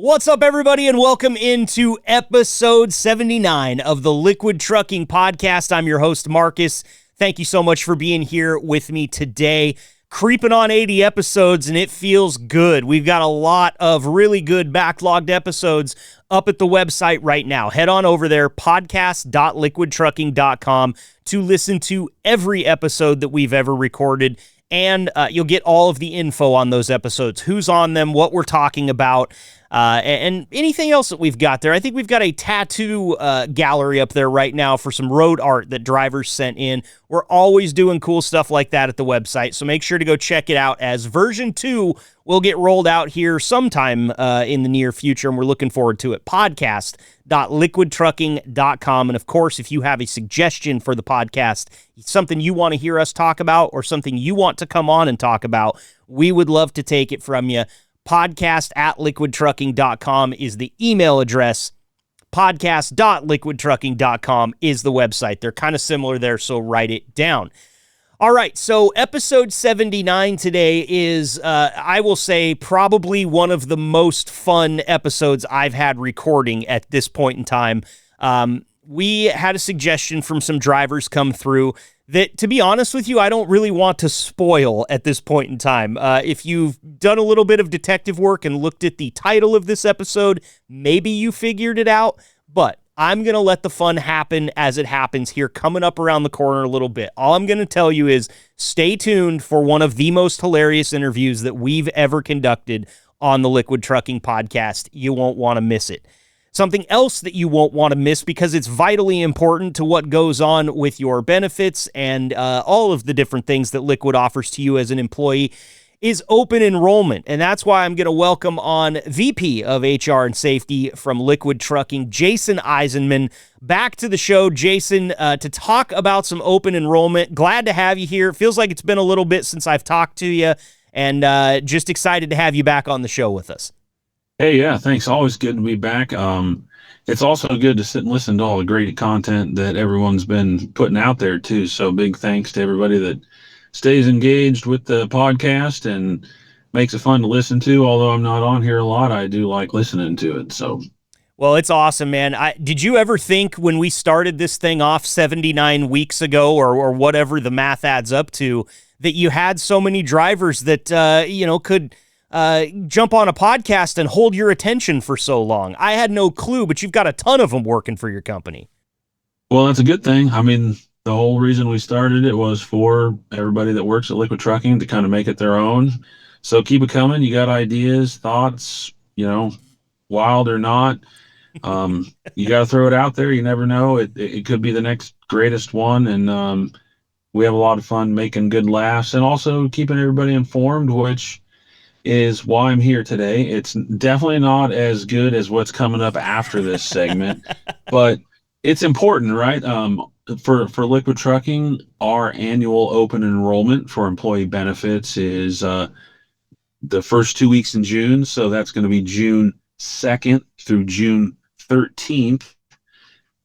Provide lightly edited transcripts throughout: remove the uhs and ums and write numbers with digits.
What's up, everybody, and welcome into episode 79 of the Liquid Trucking Podcast. I'm your host, Marcus. Thank you so much for being here with me today. Creeping on 80 episodes, and it feels good. We've got a lot of really good backlogged episodes up at the website right now. Head on over there, podcast.liquidtrucking.com, to listen to every episode that we've ever recorded. And you'll get all of the info on those episodes, who's on them, what we're talking about, and anything else that we've got there. I think we've got a tattoo gallery up there right now for some road art that drivers sent in. We're always doing cool stuff like that at the website, so make sure to go check it out, as version 2 will get rolled out here sometime in the near future, and we're looking forward to it. Podcast.liquidtrucking.com. And of course, if you have a suggestion for the podcast, something you want to hear us talk about, or something you want to come on and talk about, we would love to take it from you. Podcast@liquidtrucking.com is the email address. Podcast.liquidtrucking.com is the website. They're kind of similar there, so write it down. All right, so episode 79 today is, I will say, probably one of the most fun episodes I've had recording at this point in time. We had a suggestion from some drivers come through that, to be honest with you, I don't really want to spoil at this point in time. If you've done a little bit of detective work and looked at the title of this episode, maybe you figured it out, but I'm going to let the fun happen as it happens here, coming up around the corner a little bit. All I'm going to tell you is stay tuned for one of the most hilarious interviews that we've ever conducted on the Liquid Trucking Podcast. You won't want to miss it. Something else that you won't want to miss, because it's vitally important to what goes on with your benefits and all of the different things that Liquid offers to you as an employee, is Open Enrollment. And that's why I'm going to welcome on VP of HR and Safety from Liquid Trucking, Jason Eisenman, back to the show. Jason, to talk about some Open Enrollment. Glad to have you here. It feels like it's been a little bit since I've talked to you, and just excited to have you back on the show with us. Hey, yeah, thanks. Always good to be back. It's also good to sit and listen to all the great content that everyone's been putting out there, too. So big thanks to everybody that stays engaged with the podcast and makes it fun to listen to. Although I'm not on here a lot, I do like listening to it. So, well, it's awesome, man. Did you ever think when we started this thing off 79 weeks ago, or whatever the math adds up to, that you had so many drivers that, could jump on a podcast and hold your attention for so long? I had no clue, but you've got a ton of them working for your company. well, that's a good thing. I mean, the whole reason we started it was for everybody that works at Liquid Trucking to kind of make it their own. So keep it coming. You got ideas, thoughts, wild or not. You got to throw it out there. You never know. It could be the next greatest one. And we have a lot of fun making good laughs and also keeping everybody informed, which is why I'm here today. It's definitely not as good as what's coming up after this segment, but it's important, right? For Liquid Trucking, our annual open enrollment for employee benefits is the first 2 weeks in June. So that's going to be June 2nd through June 13th.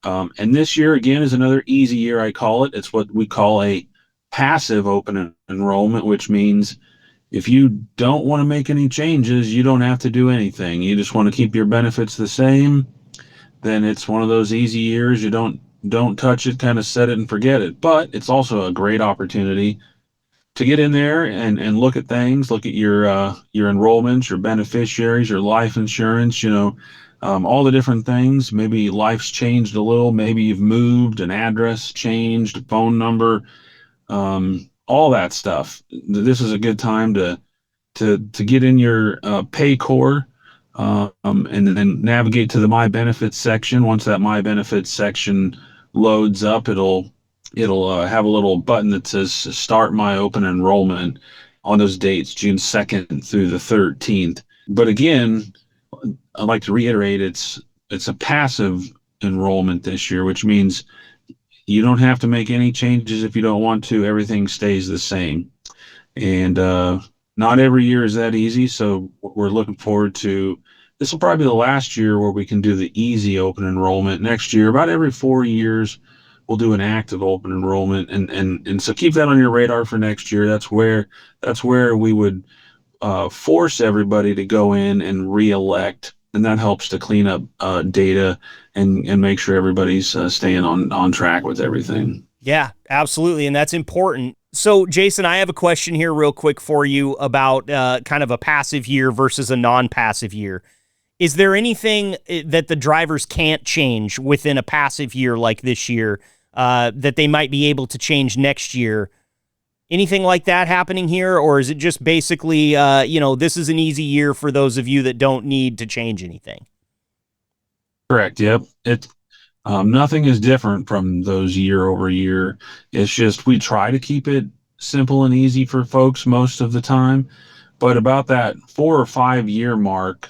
And this year, again, is another easy year, I call it. It's what we call a passive open enrollment, which means if you don't want to make any changes, you don't have to do anything. You just want to keep your benefits the same, then it's one of those easy years. You don't touch it, kind of set it and forget it. But it's also a great opportunity to get in there and look at things, look at your enrollments, your beneficiaries, your life insurance, all the different things. Maybe life's changed a little. Maybe you've moved, an address changed, a phone number, all that stuff. This is a good time to get in your Paycor and then navigate to the My Benefits section. Once that My Benefits section loads up, it'll have a little button that says Start My Open Enrollment on those dates, June 2nd through the 13th. But again, I'd like to reiterate, it's a passive enrollment this year, which means you don't have to make any changes if you don't want to. Everything stays the same. And not every year is that easy, so we're looking forward to, this will probably be the last year where we can do the easy open enrollment. Next year, about every 4 years, we'll do an active open enrollment. And so keep that on your radar for next year. That's where we would force everybody to go in and reelect and that helps to clean up data and make sure everybody's staying on track with everything. Yeah, absolutely. And that's important. So, Jason, I have a question here real quick for you about kind of a passive year versus a non-passive year. Is there anything that the drivers can't change within a passive year like this year that they might be able to change next year? Anything like that happening here? Or is it just basically, this is an easy year for those of you that don't need to change anything? Correct. Yep. Nothing is different from those year over year. It's just we try to keep it simple and easy for folks most of the time. But about that 4 or 5 year mark,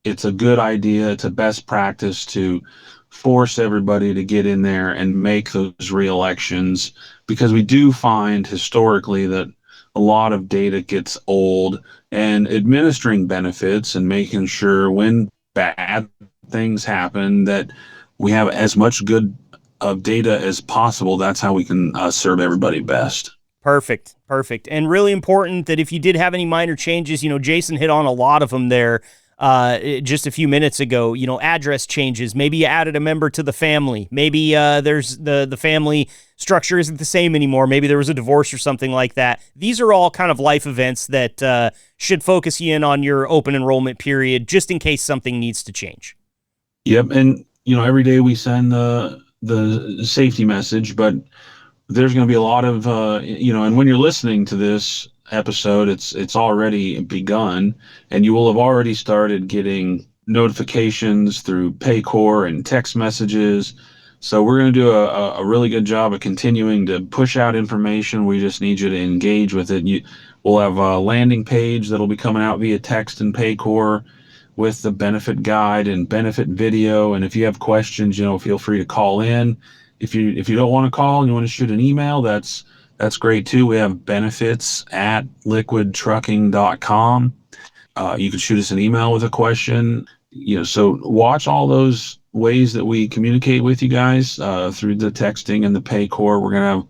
it's a good idea. It's a best practice to force everybody to get in there and make those re-elections, because we do find historically that a lot of data gets old, and administering benefits and making sure when bad things happen that we have as much good of data as possible. That's how we can serve everybody best. Perfect. And really important that if you did have any minor changes, Jason hit on a lot of them there just a few minutes ago, address changes. Maybe you added a member to the family. Maybe there's the family structure isn't the same anymore. Maybe there was a divorce or something like that. These are all kind of life events that should focus you in on your open enrollment period, just in case something needs to change. Yep. And, every day we send the safety message, but there's going to be a lot of, and when you're listening to this episode, it's already begun, and you will have already started getting notifications through Paycor and text messages. So we're going to do a really good job of continuing to push out information. We just need you to engage with it. We'll have a landing page that'll be coming out via text and Paycor with the benefit guide and benefit video. And if you have questions, feel free to call in. If you don't want to call and you want to shoot an email, that's great too. We have benefits@liquidtrucking.com. You can shoot us an email with a question. So watch all those ways that we communicate with you guys through the texting and the Paycor. We're going to have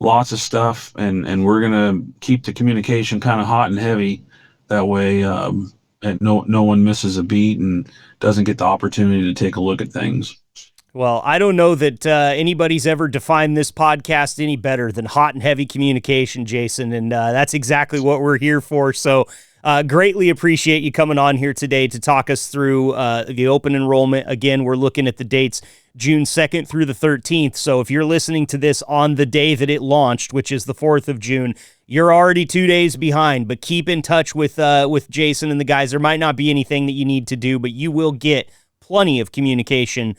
lots of stuff, and we're going to keep the communication kind of hot and heavy. That way, and no one misses a beat and doesn't get the opportunity to take a look at things. Well, I don't know that anybody's ever defined this podcast any better than hot and heavy communication, Jason, and that's exactly what we're here for. So greatly appreciate you coming on here today to talk us through the open enrollment. Again, we're looking at the dates June 2nd through the 13th. So if you're listening to this on the day that it launched, which is the 4th of June, you're already 2 days behind, but keep in touch with Jason and the guys. There might not be anything that you need to do, but you will get plenty of communication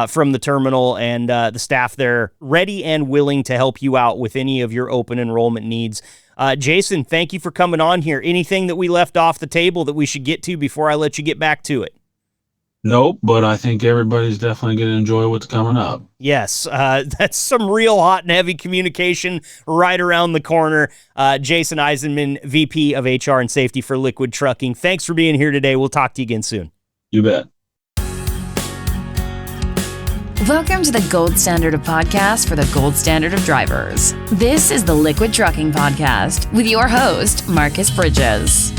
from the terminal and the staff there, ready and willing to help you out with any of your open enrollment needs. Jason, thank you for coming on here. Anything that we left off the table that we should get to before I let you get back to it? Nope, but I think everybody's definitely going to enjoy what's coming up. Yes, that's some real hot and heavy communication right around the corner. Jason Eisenman, VP of HR and Safety for Liquid Trucking. Thanks for being here today. We'll talk to you again soon. You bet. Welcome to the gold standard of podcasts for the gold standard of drivers. This is the Liquid Trucking Podcast with your host, Marcus Bridges.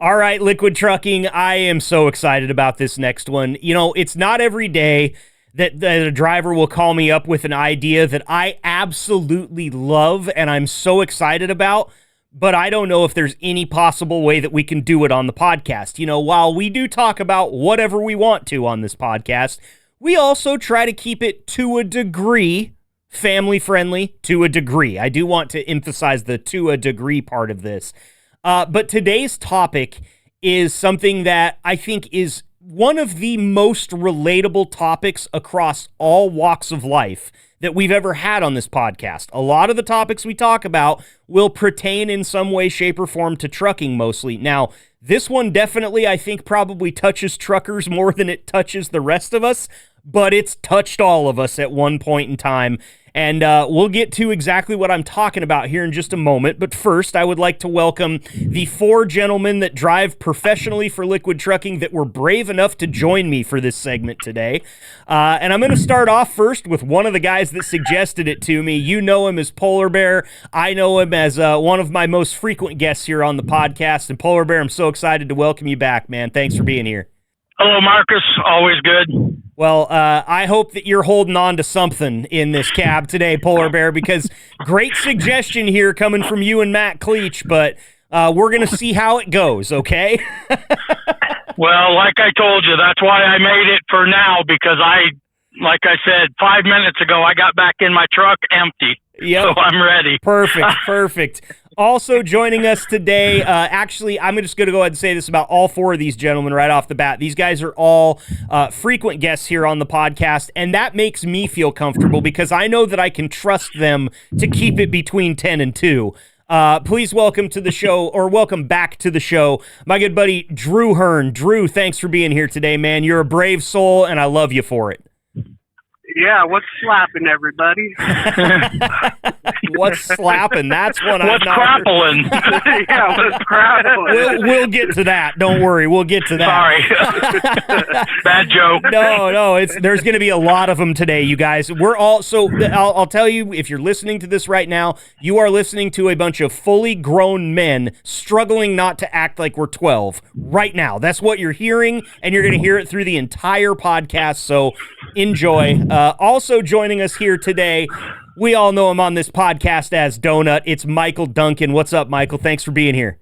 All right, Liquid Trucking, I am so excited about this next one. It's not every day that a driver will call me up with an idea that I absolutely love and I'm so excited about, but I don't know if there's any possible way that we can do it on the podcast. While we do talk about whatever we want to on this podcast, we also try to keep it to a degree family-friendly, to a degree. I do want to emphasize the to a degree part of this. But today's topic is something that I think is one of the most relatable topics across all walks of life that we've ever had on this podcast. A lot of the topics we talk about will pertain in some way, shape, or form to trucking mostly. Now, this one definitely, I think, probably touches truckers more than it touches the rest of us, but it's touched all of us at one point in time. And we'll get to exactly what I'm talking about here in just a moment. But first, I would like to welcome the 4 gentlemen that drive professionally for Liquid Trucking that were brave enough to join me for this segment today. And I'm going to start off first with one of the guys that suggested it to me. You know him as Polar Bear. I know him as one of my most frequent guests here on the podcast. And Polar Bear, I'm so excited to welcome you back, man. Thanks for being here. Hello, Marcus. Always good. Well, I hope that you're holding on to something in this cab today, Polar Bear, because great suggestion here coming from you and Matt Cleach, but we're going to see how it goes, okay? Well, like I told you, that's why I made it for now, because like I said, 5 minutes ago, I got back in my truck empty. Yep. So I'm ready. Perfect. Also joining us today, actually, I'm just going to go ahead and say this about all 4 of these gentlemen right off the bat. These guys are all frequent guests here on the podcast, and that makes me feel comfortable because I know that I can trust them to keep it between 10 and 2. Please welcome to the show, or welcome back to the show, my good buddy, Drew Hearn. Drew, thanks for being here today, man. You're a brave soul, and I love you for it. Yeah, what's slapping, everybody? What's slapping? That's one What's crappling? Yeah, what's crappling? We'll get to that. Don't worry, we'll get to that. Sorry, bad joke. No, there's going to be a lot of them today, you guys. We're all I'll tell you, if you're listening to this right now, you are listening to a bunch of fully grown men struggling not to act like we're 12 right now. That's what you're hearing, and you're going to hear it through the entire podcast. So enjoy. Also joining us here today, we all know him on this podcast as Donut. It's Mikal Duncan. What's up, Michael? Thanks for being here.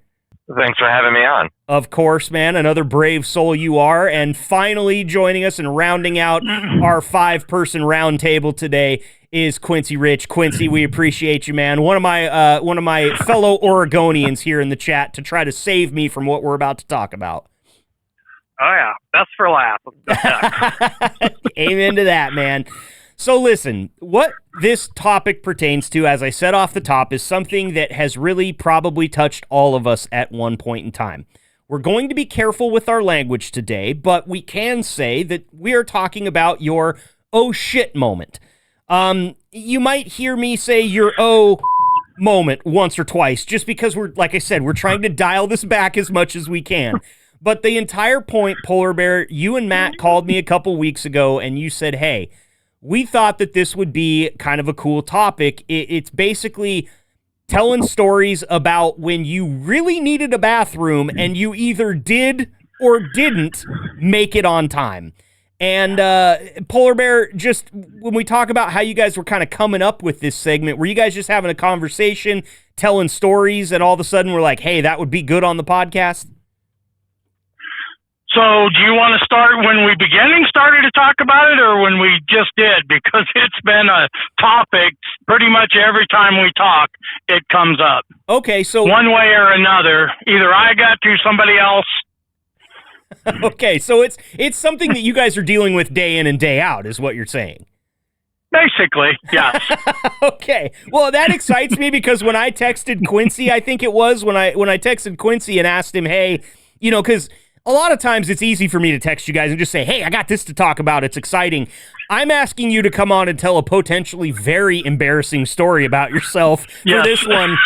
Thanks for having me on. Of course, man. Another brave soul you are. And finally joining us and rounding out our 5-person round table today is Quincy Rich. Quincy, we appreciate you, man. One of my fellow Oregonians here in the chat to try to save me from what we're about to talk about. Oh, yeah. That's for laughing. Amen to that, man. So listen, what this topic pertains to, as I said off the top, is something that has really probably touched all of us at one point in time. We're going to be careful with our language today, but we can say that we are talking about your oh shit moment. You might hear me say your oh moment once or twice, just because like I said, we're trying to dial this back as much as we can. But the entire point, Polar Bear, you and Matt called me a couple weeks ago and you said, hey, we thought that this would be kind of a cool topic. It's basically telling stories about when you really needed a bathroom and you either did or didn't make it on time. And Polar Bear, just when we talk about how you guys were kind of coming up with this segment, were you guys just having a conversation, telling stories, and all of a sudden we're like, hey, that would be good on the podcast? So do you want to start when we started to talk about it, or when we just did? Because it's been a topic pretty much every time we talk, it comes up. Okay, so one way or another, either I got to, somebody else. Okay, so it's something that you guys are dealing with day in and day out, is what you're saying. Basically, yes. Okay. Well, that excites me because when I texted Quincy, I think it was when I texted Quincy and asked him, hey, you know, because a lot of times it's easy for me to text you guys and just say, hey, I got this to talk about. It's exciting. I'm asking you to come on and tell a potentially very embarrassing story about yourself for this one.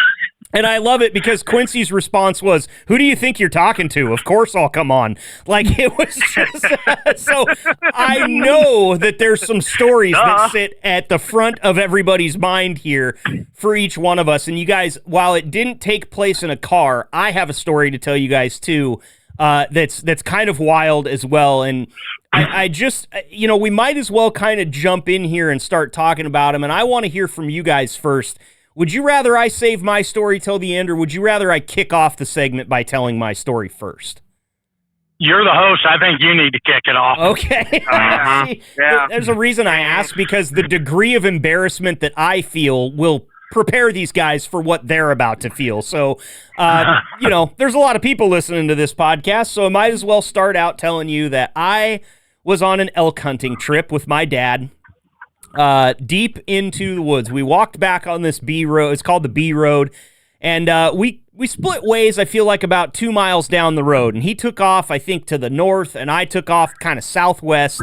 And I love it because Quincy's response was, who do you think you're talking to? Of course I'll come on. Like, it was just, so I know that there's some stories that sit at the front of everybody's mind here for each one of us. And you guys, while it didn't take place in a car, I have a story to tell you guys too. That's kind of wild as well. And I just, you know, we might as well kind of jump in here and start talking about them. And I want to hear from you guys first. Would you rather I save my story till the end, or would you rather I kick off the segment by telling my story first? You're the host. I think you need to kick it off. Okay. See, yeah. There's a reason I asked, because the degree of embarrassment that I feel will prepare these guys for what they're about to feel. So, you know, there's a lot of people listening to this podcast, so I might as well start out telling you that I was on an elk hunting trip with my dad, deep into the woods. We walked back on this B road. It's called the B road. And we split ways, I feel like, about 2 miles down the road. And he took off, I think, to the north, and I took off kind of southwest.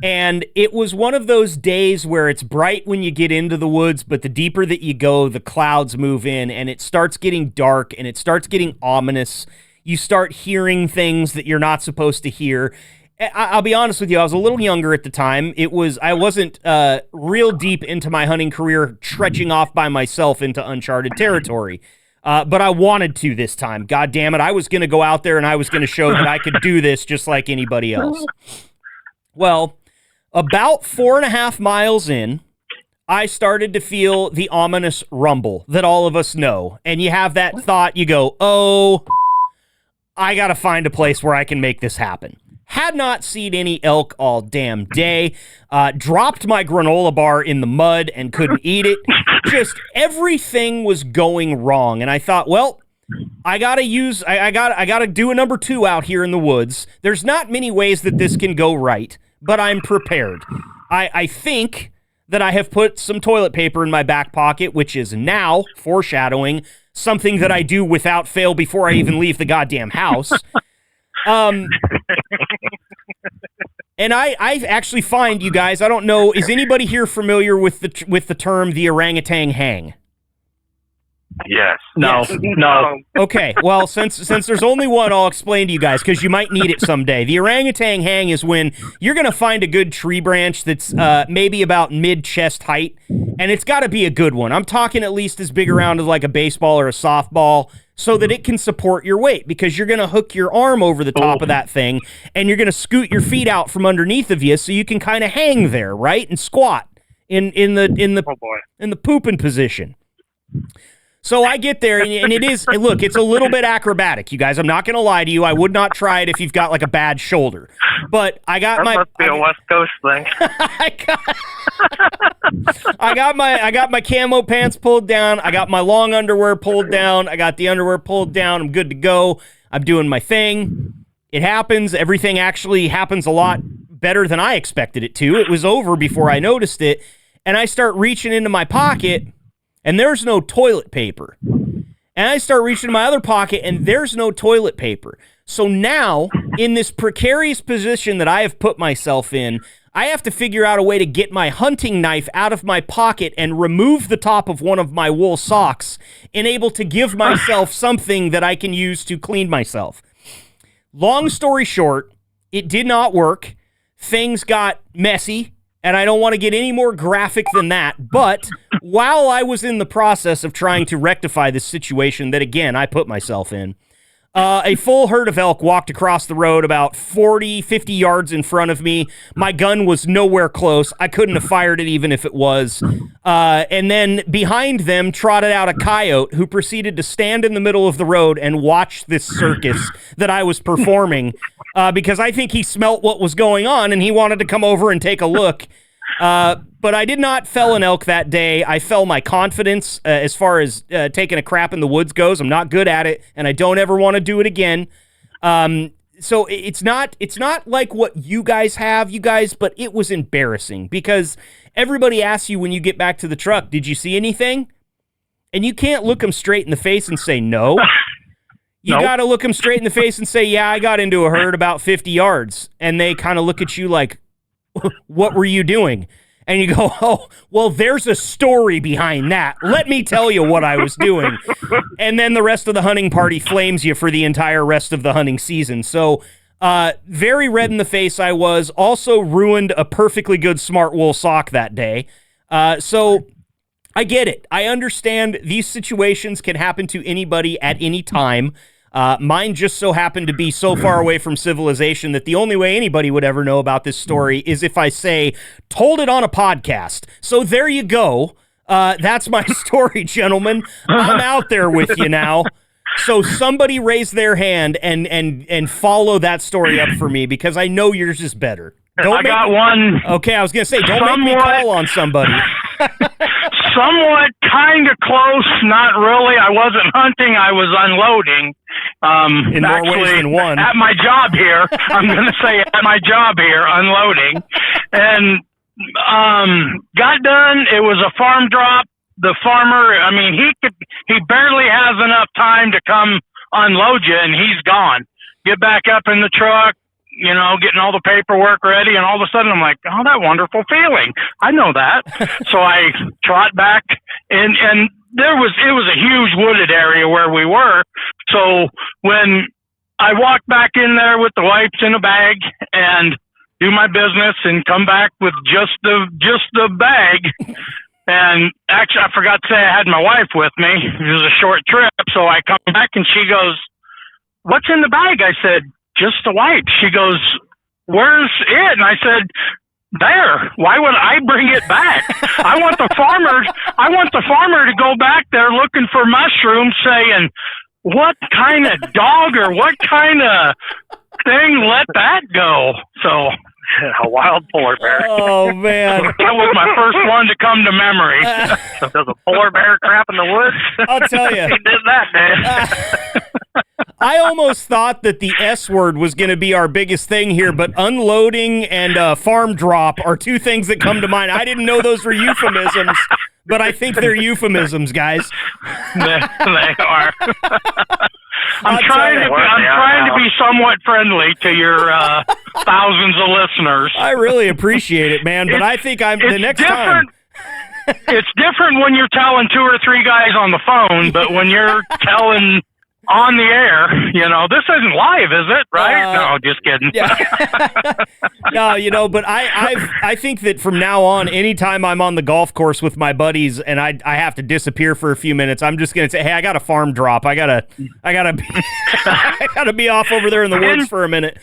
And it was one of those days where it's bright when you get into the woods, but the deeper that you go, the clouds move in, and it starts getting dark, and it starts getting ominous. You start hearing things that you're not supposed to hear. I'll be honest with you, I was a little younger at the time. I wasn't real deep into my hunting career, trekking off by myself into uncharted territory. But I wanted to this time. God damn it, I was going to go out there and I was going to show that I could do this just like anybody else. Well, about 4.5 miles in, I started to feel the ominous rumble that all of us know. And you have that thought, you go, oh, I got to find a place where I can make this happen. Had not seen any elk all damn day. Dropped my granola bar in the mud and couldn't eat it. Just everything was going wrong. And I thought, well, I gotta do a number 2 out here in the woods. There's not many ways that this can go right, but I'm prepared. I think that I have put some toilet paper in my back pocket, which is now foreshadowing something that I do without fail before I even leave the goddamn house. And I actually find, you guys, I don't know, is anybody here familiar with the term the orangutan hang? Yes. No. Okay, well, since there's only one, I'll explain to you guys, because you might need it someday. The orangutan hang is when you're going to find a good tree branch that's maybe about mid-chest height, and it's got to be a good one. I'm talking at least as big around as like a baseball or a softball, so that it can support your weight, because you're going to hook your arm over the top of that thing, and you're going to scoot your feet out from underneath of you so you can kind of hang there, right, and squat in the pooping position. So I get there, and it is, and look, it's a little bit acrobatic, you guys. I'm not going to lie to you. I would not try it if you've got like a bad shoulder. But I got That must be a West Coast thing. I got my camo pants pulled down. I got my long underwear pulled down. I got the underwear pulled down. I'm good to go. I'm doing my thing. It happens. Everything actually happens a lot better than I expected it to. It was over before I noticed it. And I start reaching into my pocket, and there's no toilet paper. And I start reaching in my other pocket, and there's no toilet paper. So now, in this precarious position that I have put myself in, I have to figure out a way to get my hunting knife out of my pocket and remove the top of one of my wool socks and able to give myself something that I can use to clean myself. Long story short, it did not work. Things got messy. And I don't want to get any more graphic than that, but while I was in the process of trying to rectify this situation that, again, I put myself in, a full herd of elk walked across the road about 40, 50 yards in front of me. My gun was nowhere close. I couldn't have fired it even if it was. And then behind them trotted out a coyote who proceeded to stand in the middle of the road and watch this circus that I was performing, because I think he smelt what was going on and he wanted to come over and take a look. But I did not fell an elk that day. I fell my confidence as far as taking a crap in the woods goes. I'm not good at it, and I don't ever want to do it again. So it's not like what you guys have, but it was embarrassing because everybody asks you when you get back to the truck, did you see anything? And you can't look them straight in the face and say no. You got to look them straight in the face and say, yeah, I got into a herd about 50 yards. And they kind of look at you like, what were you doing? And you go, oh, well, there's a story behind that. Let me tell you what I was doing. And then the rest of the hunting party flames you for the entire rest of the hunting season. So very red in the face I was. Also ruined a perfectly good smart wool sock that day. So I get it. I understand these situations can happen to anybody at any time. Mine just so happened to be so far away from civilization that the only way anybody would ever know about this story is if I say, told it on a podcast. So there you go. That's my story, gentlemen. I'm out there with you now. So somebody raise their hand and follow that story up for me, because I know yours is better. One. Okay, I was going to say, don't make me call on somebody. Somewhat kind of close, not really. I wasn't hunting, I was unloading. In more ways than one. At my job here, I'm going to say at my job here, unloading. And got done. It was a farm drop. The farmer, I mean, he barely has enough time to come unload you, and he's gone. Get back up in the truck, getting all the paperwork ready, and all of a sudden I'm like, oh, that wonderful feeling. I know that. So I trot back, and it was a huge wooded area where we were. So when I walk back in there with the wipes in a bag and do my business and come back with just the bag. And actually, I forgot to say I had my wife with me. It was a short trip. So I come back and she goes, what's in the bag? I said, just the wipes. She goes, where's it? And I said, there. Why would I bring it back? I want the farmer to go back there looking for mushrooms saying, what kind of dog or what kind of thing let that go? So A wild polar bear. Oh, man. that was my first one to come to memory. Does a polar bear crap in the woods? I'll tell you. He did that, man. I almost thought that the S word was going to be our biggest thing here, but unloading and farm drop are two things that come to mind. I didn't know those were euphemisms, but I think they're euphemisms, guys. They are. I'm trying to be somewhat friendly to your thousands of listeners. I really appreciate it, man, but I think the next time. It's different when you're telling 2 or 3 guys on the phone, but when you're telling on the air, this isn't live, is it? Right? No, just kidding. Yeah. No, but I think that from now on, anytime I'm on the golf course with my buddies and I have to disappear for a few minutes, I'm just gonna say, hey, I got a farm drop. I gotta be off over there in the woods for a minute.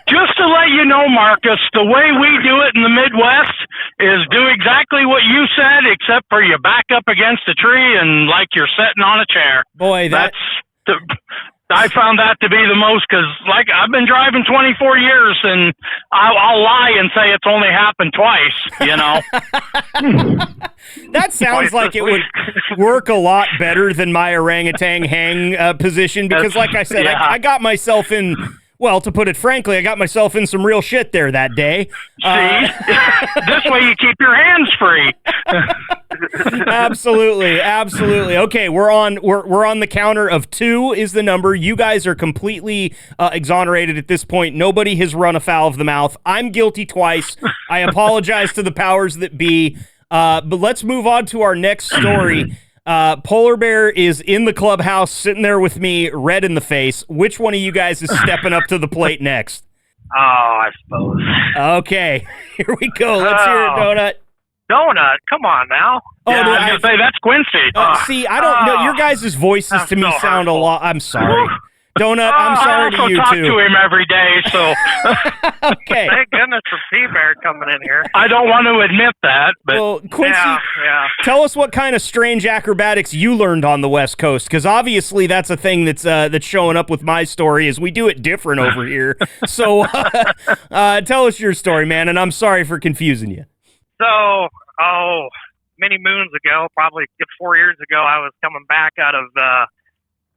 Just to let you know, Marcus, the way we do it in the Midwest is do exactly what you said, except for you back up against a tree and like you're sitting on a chair. Boy, I found that to be the most, because I've been driving 24 years and I'll lie and say it's only happened twice, That sounds like it would work a lot better than my orangutan hang position, because like I said, I got myself in, well, to put it frankly, I got myself in some real shit there that day. See? This way you keep your hands free. Absolutely. Okay, we're on the counter of 2 is the number. You guys are completely exonerated at this point. Nobody has run afoul of the mouth. I'm guilty twice. I apologize to the powers that be. But let's move on to our next story. Polar Bear is in the clubhouse, sitting there with me, red in the face. Which one of you guys is stepping up to the plate next? Oh, I suppose. Okay, here we go. Let's hear it, Donut. Donut, come on now. Oh, Yeah, no, I was gonna say that's Quincy. see, I don't know. Your guys' voices to me so sound a hurtful. lot. I'm sorry. Donut, I'm sorry to you, I also talk too. to him every day, so Okay. Thank goodness for P-Bear coming in here. I don't want to admit that. But Well, Quincy, Yeah. tell us what kind of strange acrobatics you learned on the West Coast, because obviously that's a thing that's showing up with my story, is we do it different over here. So tell us your story, man, and I'm sorry for confusing you. So, many moons ago, probably 4 years ago, I was coming back out of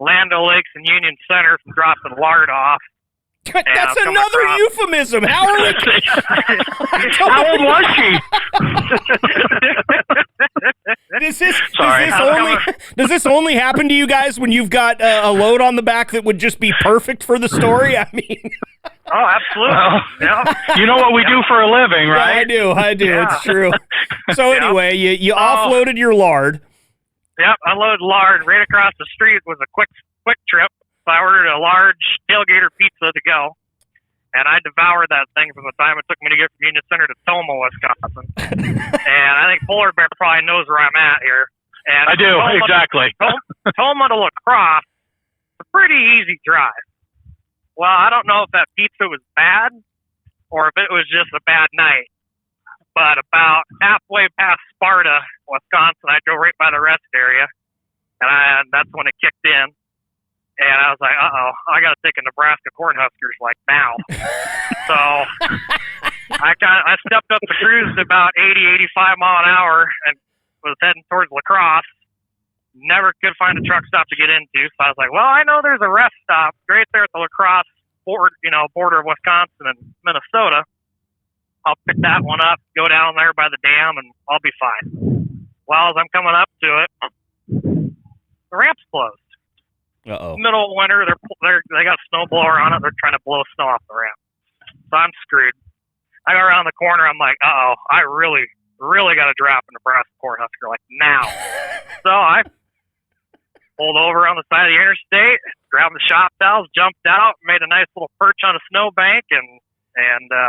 Land O'Lakes and Union Center from dropping lard off. That's come another across. euphemism. How are we? how old was she? Does this only happen to you guys when you've got a load on the back that would just be perfect for the story? I mean, Oh, absolutely. Yeah. You know what we do for a living, yeah, right? I do. Yeah. It's true. So anyway, you offloaded your lard. Yep, I loaded lard right across the street. Was a quick trip. So I ordered a large tailgater pizza to go, and I devoured that thing from the time it took me to get from Union Center to Toma, Wisconsin. And I think Polar Bear probably knows where I'm at here. And I do, exactly. Toma to La Crosse, a pretty easy drive. Well, I don't know if that pizza was bad or if it was just a bad night. But about halfway past Sparta, Wisconsin, I drove right by the rest area, and that's when it kicked in. And I was like, I got to take a Nebraska Cornhuskers like now. So I stepped up the cruise to about 80, 85 mile an hour and was heading towards La Crosse. Never could find a truck stop to get into. So I was like, well, I know there's a rest stop right there at the La Crosse border of Wisconsin and Minnesota. I'll pick that one up, go down there by the dam, and I'll be fine. Well, as I'm coming up to it, the ramp's closed. Uh-oh. Middle of winter, they got a snowblower on it. They're trying to blow snow off the ramp. so I'm screwed. I go around the corner. I'm like, uh-oh, I really got to drop a Nebraska Cornhusker, like, now. So I pulled over on the side of the interstate, grabbed the shop towels, jumped out, made a nice little perch on a snowbank, and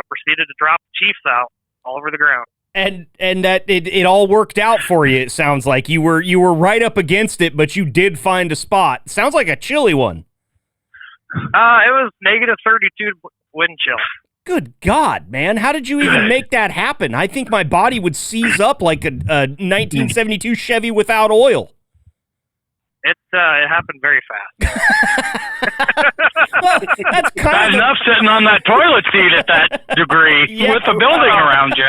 proceeded to drop the Chiefs out all over the ground. And that it all worked out for you. It sounds like you were right up against it, but you did find a spot. Sounds like a chilly one. It was negative 32 wind chill. Good God, man! How did you even make that happen? I think my body would seize up like a 1972 Chevy without oil. It happened very fast. Well, that's kind Not of enough sitting on that toilet seat at that degree with the building around you.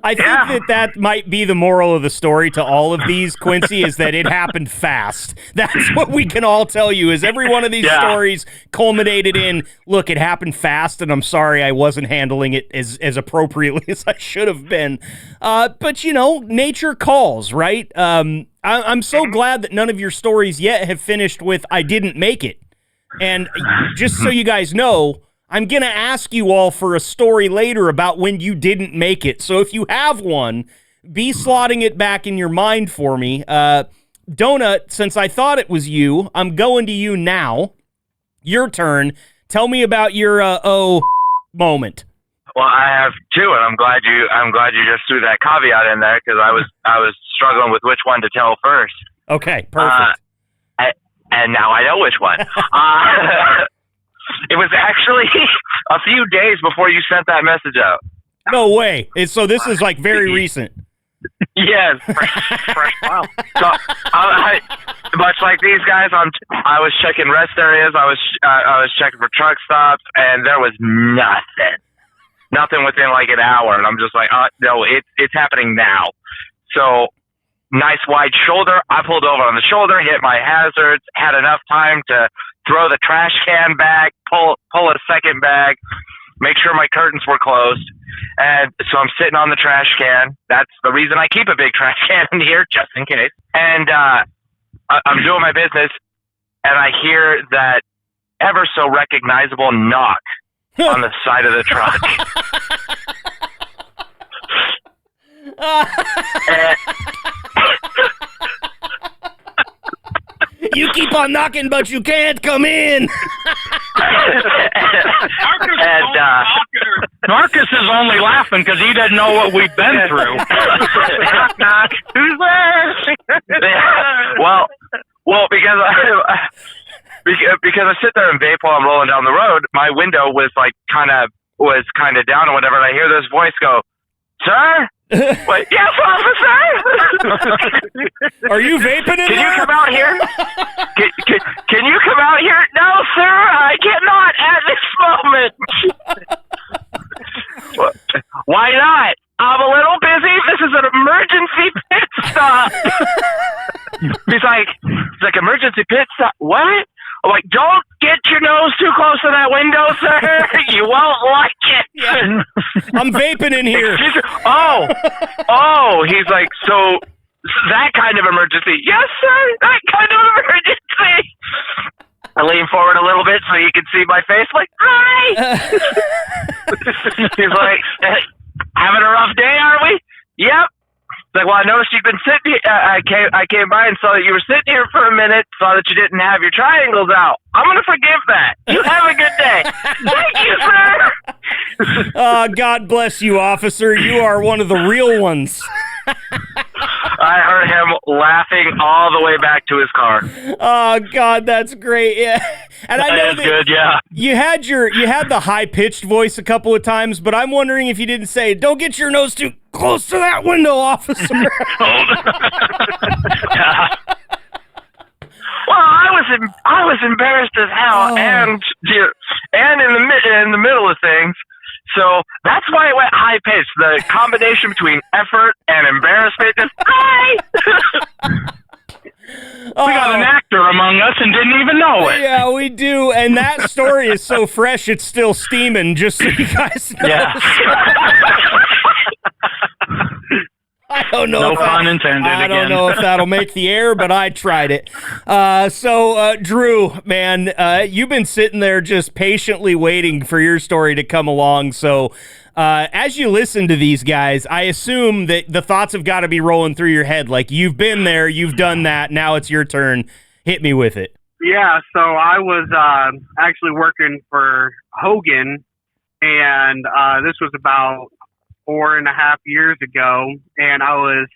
I think that might be the moral of the story to all of these, Quincy, is that it happened fast. That's what we can all tell you, is every one of these stories culminated in, look, it happened fast, and I'm sorry I wasn't handling it as appropriately as I should have been. But, nature calls, right? I'm so glad that none of your stories yet have finished with, I didn't make it. And just so you guys know, I'm going to ask you all for a story later about when you didn't make it. So if you have one, be slotting it back in your mind for me. Donut, since I thought it was you, I'm going to you now. Your turn. Tell me about your moment. Well, I have two, and I'm glad you just threw that caveat in there, because I was struggling with which one to tell first. Okay, perfect. And now I know which one. It was actually a few days before you sent that message out. No way. So this is like very recent. Yes. Fresh wow. So, much like these guys, I was checking rest areas. I was checking for truck stops, and there was nothing within like an hour. And I'm just like, no, it's happening now. So nice wide shoulder. I pulled over on the shoulder, hit my hazards, had enough time to throw the trash can back, pull a second bag, make sure my curtains were closed. And so I'm sitting on the trash can. That's the reason I keep a big trash can in here, just in case. And I'm doing my business, and I hear that ever so recognizable knock on the side of the truck. You keep on knocking, but you can't come in. Marcus is only laughing because he doesn't know what we've been through. Knock, knock. Who's there? Well, because I sit there and vape while I'm rolling down the road, my window was kind of down or whatever, and I hear this voice go, "Sir?" Wait, yes, officer. Are you vaping in Can there? you come out here? Can you come out here? No, sir, I cannot at this moment. Why not? I'm a little busy. This is an emergency pit stop. He's like, emergency pit stop? What? I'm like, don't get your nose too close to that window, sir. You won't like it. Yeah. I'm vaping in here. Oh, he's like, so that kind of emergency. Yes, sir, that kind of emergency. I lean forward a little bit so you can see my face, like, hi. He's like, having a rough day, are we? Yep. Like, well, I noticed you've been sitting here. I came by and saw that you were sitting here for a minute, saw that you didn't have your triangles out. I'm going to forgive that. You have a good day. Thank you, sir. God bless you, officer. You are one of the real ones. I heard him laughing all the way back to his car. Oh, God, that's great. Yeah. And I know that is good, yeah. You had the high-pitched voice a couple of times, but I'm wondering if you didn't say, don't get your nose too close to that window, officer. Well, I was embarrassed as hell, and in the middle of things. So that's why it went high pitched. The combination between effort and embarrassment. Just hi. We got an actor among us and didn't even know it. Yeah, we do. And that story is so fresh, it's still steaming, just so you guys know. Yeah. don't know. No pun intended. I don't know if that'll make the air, but I tried it. So, Drew, man, you've been sitting there just patiently waiting for your story to come along. So, as you listen to these guys, I assume that the thoughts have got to be rolling through your head. Like, you've been there, you've done that, now it's your turn. Hit me with it. Yeah, so I was actually working for Hogan, and this was about 4.5 years ago, and I was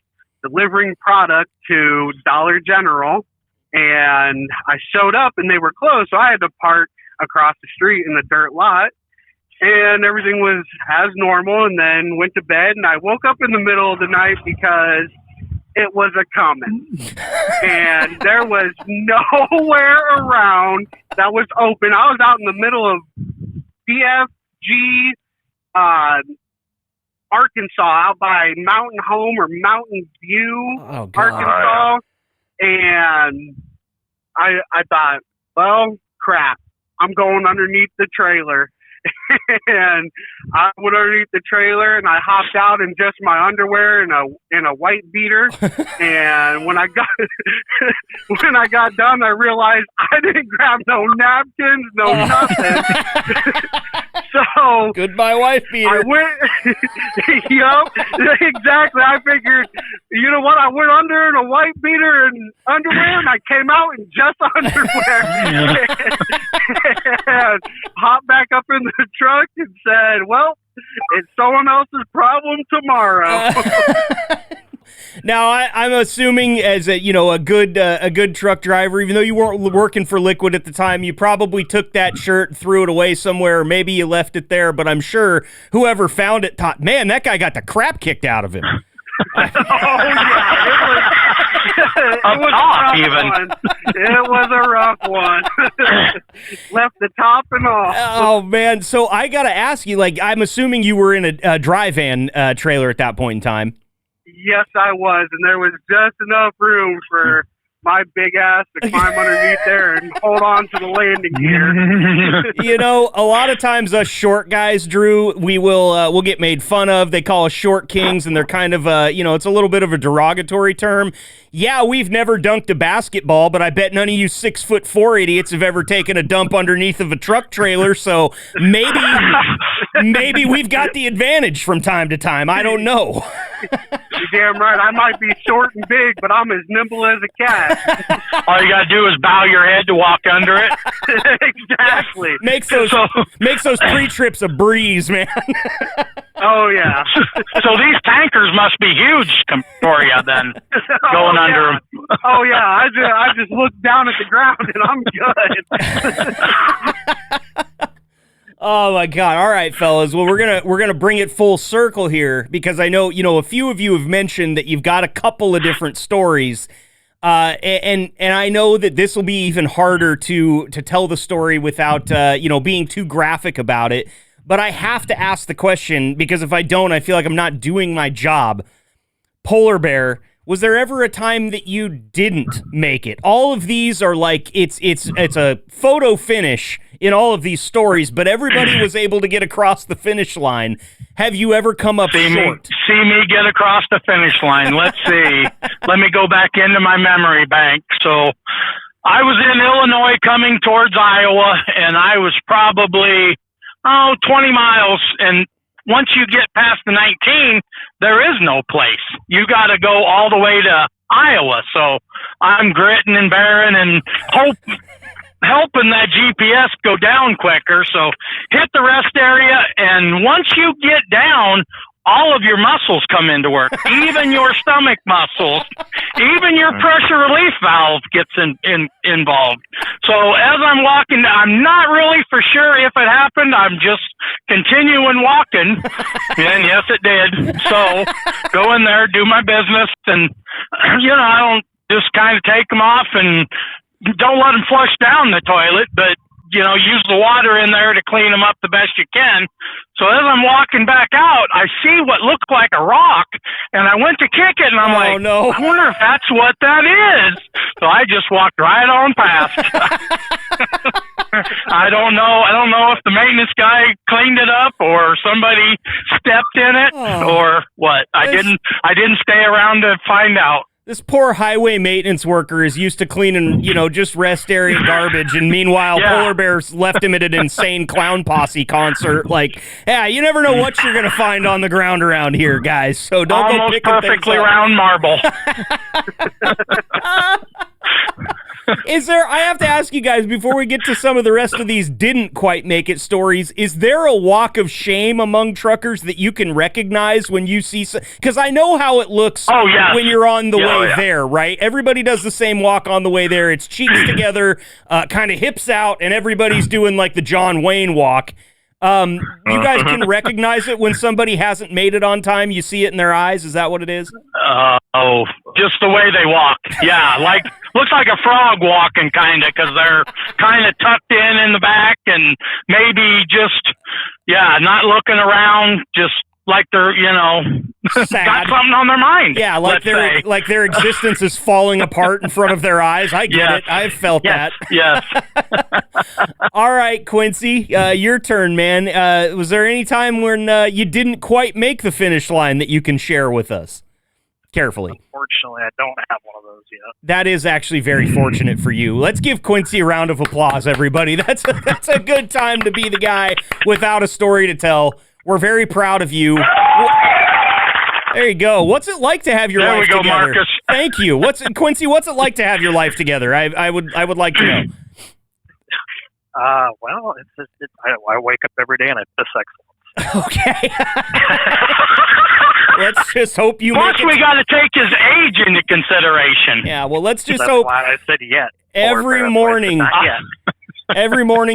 delivering product to Dollar General, and I showed up and they were closed, so I had to park across the street in the dirt lot, and everything was as normal, and then went to bed, and I woke up in the middle of the night because it was a coming, and there was nowhere around that was open. I was out in the middle of BFG, Arkansas, out by Mountain Home or Mountain View, Arkansas, and I thought, well, crap, I'm going underneath the trailer. And I went underneath the trailer, and I hopped out in just my underwear and a white beater. And when I got done, I realized I didn't grab no napkins, no nothing. So goodbye, wife beater. I went. Yup, exactly. I figured, you know what? I went under in a white beater and underwear, and I came out in just underwear. And hopped back up in the truck and said, well, it's someone else's problem tomorrow. Now, I'm assuming as a good truck driver, even though you weren't working for Liquid at the time, you probably took that shirt and threw it away somewhere, or maybe you left it there, but I'm sure whoever found it thought, man, that guy got the crap kicked out of him. It was a rough one. Left the top and all. Oh, man. So I got to ask you, like, I'm assuming you were in a dry van trailer at that point in time. Yes, I was, and there was just enough room for my big ass to climb underneath there and hold on to the landing gear. You know, a lot of times us short guys, Drew, we'll get made fun of. They call us short kings, and they're kind of, it's a little bit of a derogatory term. Yeah, we've never dunked a basketball, but I bet none of you 6'4" idiots have ever taken a dump underneath of a truck trailer, so maybe we've got the advantage from time to time. I don't know. You're damn right. I might be short and big, but I'm as nimble as a cat. All you gotta do is bow your head to walk under it. Exactly. Makes those pre-trips a breeze, man. Oh, yeah. So these tankers must be huge for you then, going under them. Oh, yeah. I just look down at the ground and I'm good. Oh my God! All right, fellas. Well, we're gonna bring it full circle here, because I know a few of you have mentioned that you've got a couple of different stories, and I know that this will be even harder to tell the story without being too graphic about it. But I have to ask the question, because if I don't, I feel like I'm not doing my job. Polar Bear, was there ever a time that you didn't make it? All of these are like it's a photo finish in all of these stories, but everybody was able to get across the finish line. Have you ever come up short? See me get across the finish line. Let's see. Let me go back into my memory bank. So I was in Illinois coming towards Iowa, and I was probably 20 miles, and once you get past the 19, there is no place. You got to go all the way to Iowa. So I'm gritting and bearing and helping that GPS go down quicker. So hit the rest area, and once you get down, all of your muscles come into work, even your stomach muscles, even your pressure relief valve gets involved. So as I'm walking, I'm not really for sure if it happened. I'm just continuing walking. And yes, it did. So go in there, do my business, and, I don't just kind of take them off and don't let them flush down the toilet, but use the water in there to clean them up the best you can. So as I'm walking back out, I see what looked like a rock, and I went to kick it, and I'm like, no. I wonder if that's what that is. So I just walked right on past. I don't know. I don't know if the maintenance guy cleaned it up or somebody stepped in it or what. I didn't stay around to find out. This poor highway maintenance worker is used to cleaning, just rest area garbage, and meanwhile, Polar Bears left him at an insane clown posse concert. Like, yeah, you never know what you're going to find on the ground around here, guys. So don't go picking perfectly things up. round marble. I have to ask you guys, before we get to some of the rest of these didn't quite make it stories, is there a walk of shame among truckers that you can recognize when you see, because I know how it looks when you're on the way there, right? Everybody does the same walk on the way there. It's cheeks together, kind of hips out, and everybody's doing like the John Wayne walk. You guys can recognize it when somebody hasn't made it on time. You see it in their eyes. Is that what it is? Just the way they walk. Yeah, looks like a frog walking, kind of, because they're kind of tucked in the back, and maybe just not looking around, just like they're got something on their mind. Yeah, like their existence is falling apart in front of their eyes. I get it. I've felt that. Yes. All right, Quincy, your turn, man. Was there any time when you didn't quite make the finish line that you can share with us? Carefully. Unfortunately, I don't have one of those yet. That is actually very fortunate for you. Let's give Quincy a round of applause, everybody. That's a good time to be the guy without a story to tell. We're very proud of you. There you go. What's it like to have your life together? There we go, Marcus. Thank you. Quincy, what's it like to have your life together? I would like to know. Well, I wake up every day and I piss excellence. Okay. Let's just hope you Plus, we got to take his age into consideration. Yeah, well, let's just That's hope why I said yet. every morning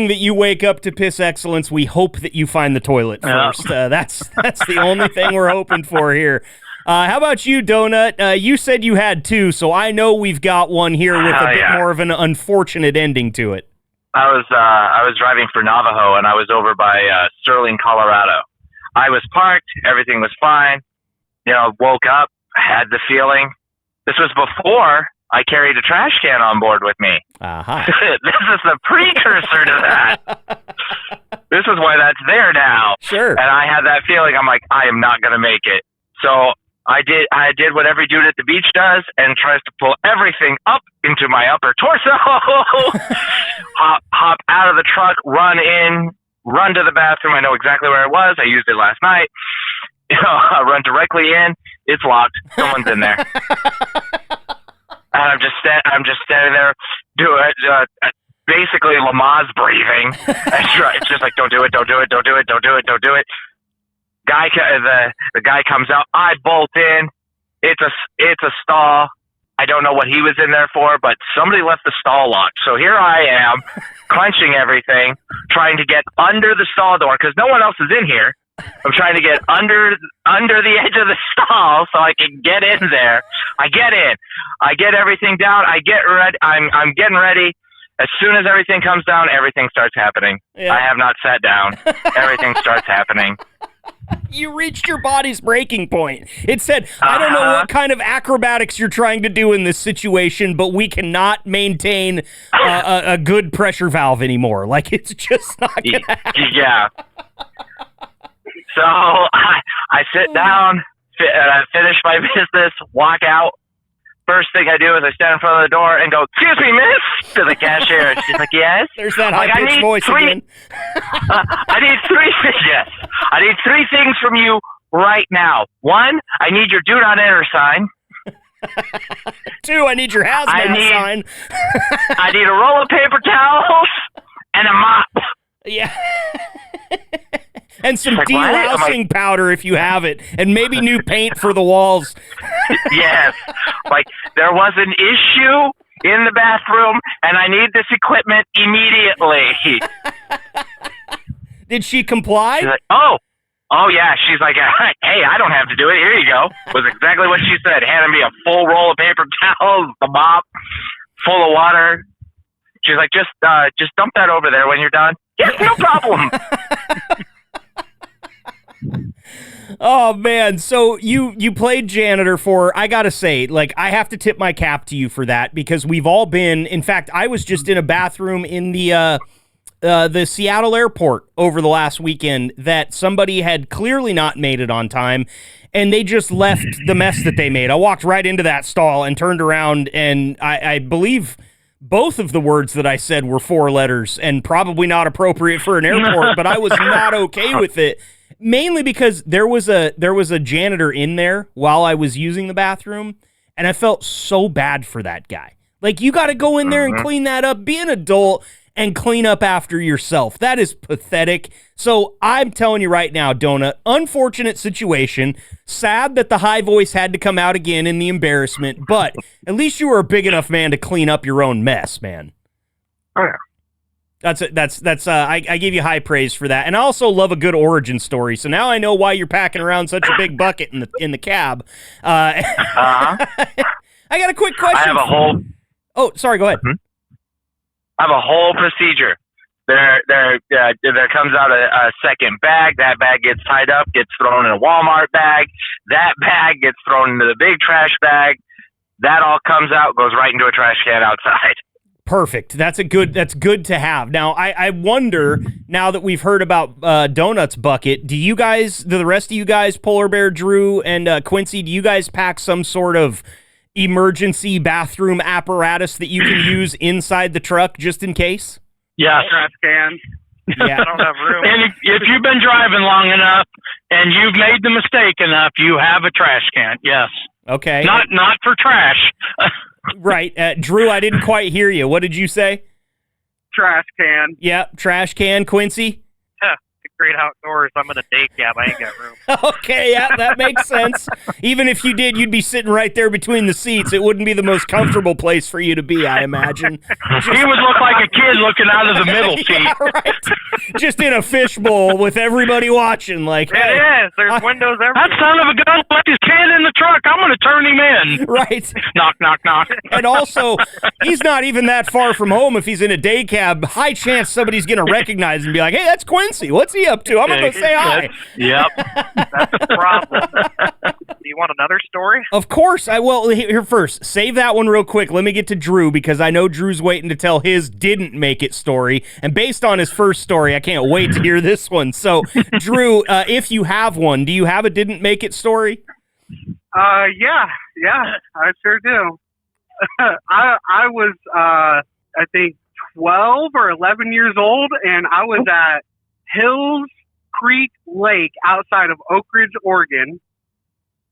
that you wake up to piss excellence, we hope that you find the toilet first. That's the only thing we're hoping for here. How about you, Donut? You said you had two, so I know we've got one here with a bit more of an unfortunate ending to it. I was driving for Navajo, and I was over by Sterling, Colorado. I was parked. Everything was fine. Woke up, had the feeling. This was before I carried a trash can on board with me. Uh-huh. This is the precursor to that. This is why that's there now. Sure. And I had that feeling. I'm like, I am not going to make it. So I did what every dude at the beach does and tries to pull everything up into my upper torso. hop out of the truck, run to the bathroom. I know exactly where it was. I used it last night. I run directly in. It's locked. Someone's in there. And I'm just standing there doing basically Lamaze breathing. It's just like, don't do it. The guy comes out. I bolt in. It's a stall. I don't know what he was in there for, but somebody left the stall locked. So here I am, clenching everything, trying to get under the stall door because no one else is in here. I'm trying to get under the edge of the stall so I can get in there. I get in. I get everything down. I get ready. I'm getting ready. As soon as everything comes down, everything starts happening. Yeah. I have not sat down. Everything starts happening. You reached your body's breaking point. It said, I don't know what kind of acrobatics you're trying to do in this situation, but we cannot maintain a good pressure valve anymore. Like, it's just not going to happen. Yeah. So I sit down, finish my business, walk out. First thing I do is I stand in front of the door and go, "Excuse me, miss," to the cashier. She's like, "Yes." There's that high-pitched voice again. I need three things from you right now. One, I need your do not enter sign. Two, I need your hazmat sign. I need a roll of paper towels and a mop. Yeah. And some delousing powder if you have it, and maybe new paint for the walls. Yes. Like, there was an issue in the bathroom, and I need this equipment immediately. Did she comply? She's like, oh, yeah. She's like, hey, I don't have to do it. Here you go. Was exactly what she said. Handed me a full roll of paper towels, a mop, full of water. She's like, just dump that over there when you're done. Yes, no problem. Oh, man. So you played janitor for, I got to say, like, I have to tip my cap to you for that because we've all been, in fact, I was just in a bathroom in the the Seattle airport over the last weekend that somebody had clearly not made it on time, and they just left the mess that they made. I walked right into that stall and turned around, and I believe both of the words that I said were 4 letters and probably not appropriate for an airport, but I was not okay with it, mainly because there was a janitor in there while I was using the bathroom, and I felt so bad for that guy. Like, you got to go in there and clean that up, be an adult, and clean up after yourself. That is pathetic. So I'm telling you right now, Donut, unfortunate situation. Sad that the high voice had to come out again in the embarrassment, but at least you were a big enough man to clean up your own mess, man. Oh, yeah. I give you high praise for that. And I also love a good origin story. So now I know why you're packing around such a big bucket in the cab. I got a quick question. I have a whole... Oh, sorry, go ahead. I have a whole procedure. There comes out a second bag. That bag gets tied up, gets thrown in a Walmart bag. That bag gets thrown into the big trash bag. That all comes out, goes right into a trash can outside. Perfect. That's good to have. Now, I wonder, now that we've heard about Donut's bucket, do the rest of you guys, Polar Bear, Drew, and Quincy, do you guys pack some sort of emergency bathroom apparatus that you can use inside the truck just in case? Yeah. Trash can. Yeah. I don't have room. And if you've been driving long enough and you've made the mistake enough, you have a trash can. Yes. Okay. Not for trash. Right. Drew, I didn't quite hear you. What did you say? Trash can. Yeah, trash can. Quincy? It's great outdoors. I'm in a day cab. I ain't got room. Okay, yeah, that makes sense. Even if you did, you'd be sitting right there between the seats. It wouldn't be the most comfortable place for you to be, I imagine. He would look like a kid looking out of the middle seat. Yeah, right. Just in a fishbowl with everybody watching, like, hey. It is. There's windows everywhere. That son of a gun left his can in the truck. I'm going to turn him in. Right. Knock, knock, knock. And also, he's not even that far from home. If he's in a day cab, high chance somebody's going to recognize him and be like, hey, that's Quincy. What's he up to? I'm going to go say hi. Yep. That's the problem. Do you want another story? Of course. Here first. Save that one real quick. Let me get to Drew, because I know Drew's waiting to tell his didn't make it story. And based on his first story, I can't wait to hear this one. So, Drew, if you have one, do you have a didn't make it story? Yeah, I sure do. I was, I think, 12 or 11 years old, and I was at Hills Creek Lake outside of Oak Ridge, Oregon,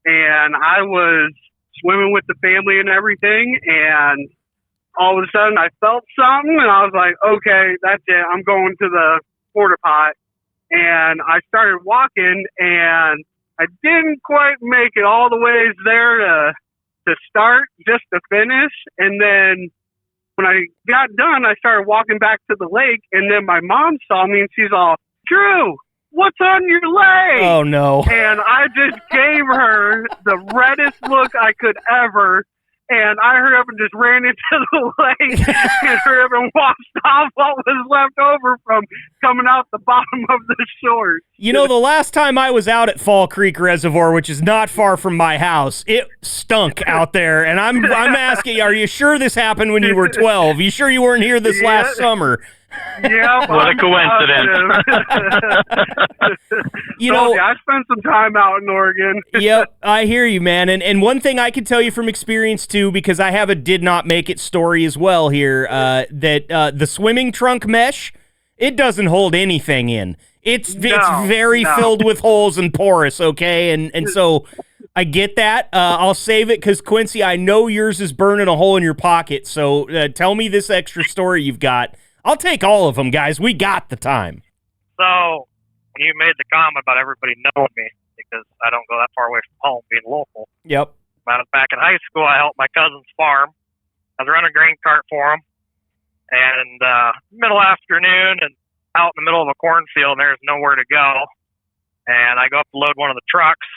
and I was swimming with the family and everything, and all of a sudden I felt something, and I was like, okay, that's it. I'm going to the porta pot, and I started walking, and I didn't quite make it all the ways there to start, just to finish, and then when I got done, I started walking back to the lake, and then my mom saw me, and she's all, Drew, what's on your leg? Oh, no. And I just gave her the reddest look I could ever, and I hurried up and just ran into the lake and hurried up and washed off what was left over from coming out the bottom of the shore. You know, the last time I was out at Fall Creek Reservoir, which is not far from my house, it stunk out there. And I'm asking, are you sure this happened when you were 12? You sure you weren't here this last summer? Yeah, what a coincidence. You know, I spent some time out in Oregon. Yep, I hear you, man. And one thing I can tell you from experience, too, because I have a did not make it story as well here, that the swimming trunk mesh, it doesn't hold anything in. It's very filled with holes and porous, okay? And so I get that. I'll save it because, Quincy, I know yours is burning a hole in your pocket. So tell me this extra story you've got. I'll take all of them, guys. We got the time. So, when you made the comment about everybody knowing me, because I don't go that far away from home, being local. Yep. Back in high school, I helped my cousin's farm. I was running a grain cart for him. And middle afternoon, and out in the middle of a cornfield, and there's nowhere to go. And I go up to load one of the trucks.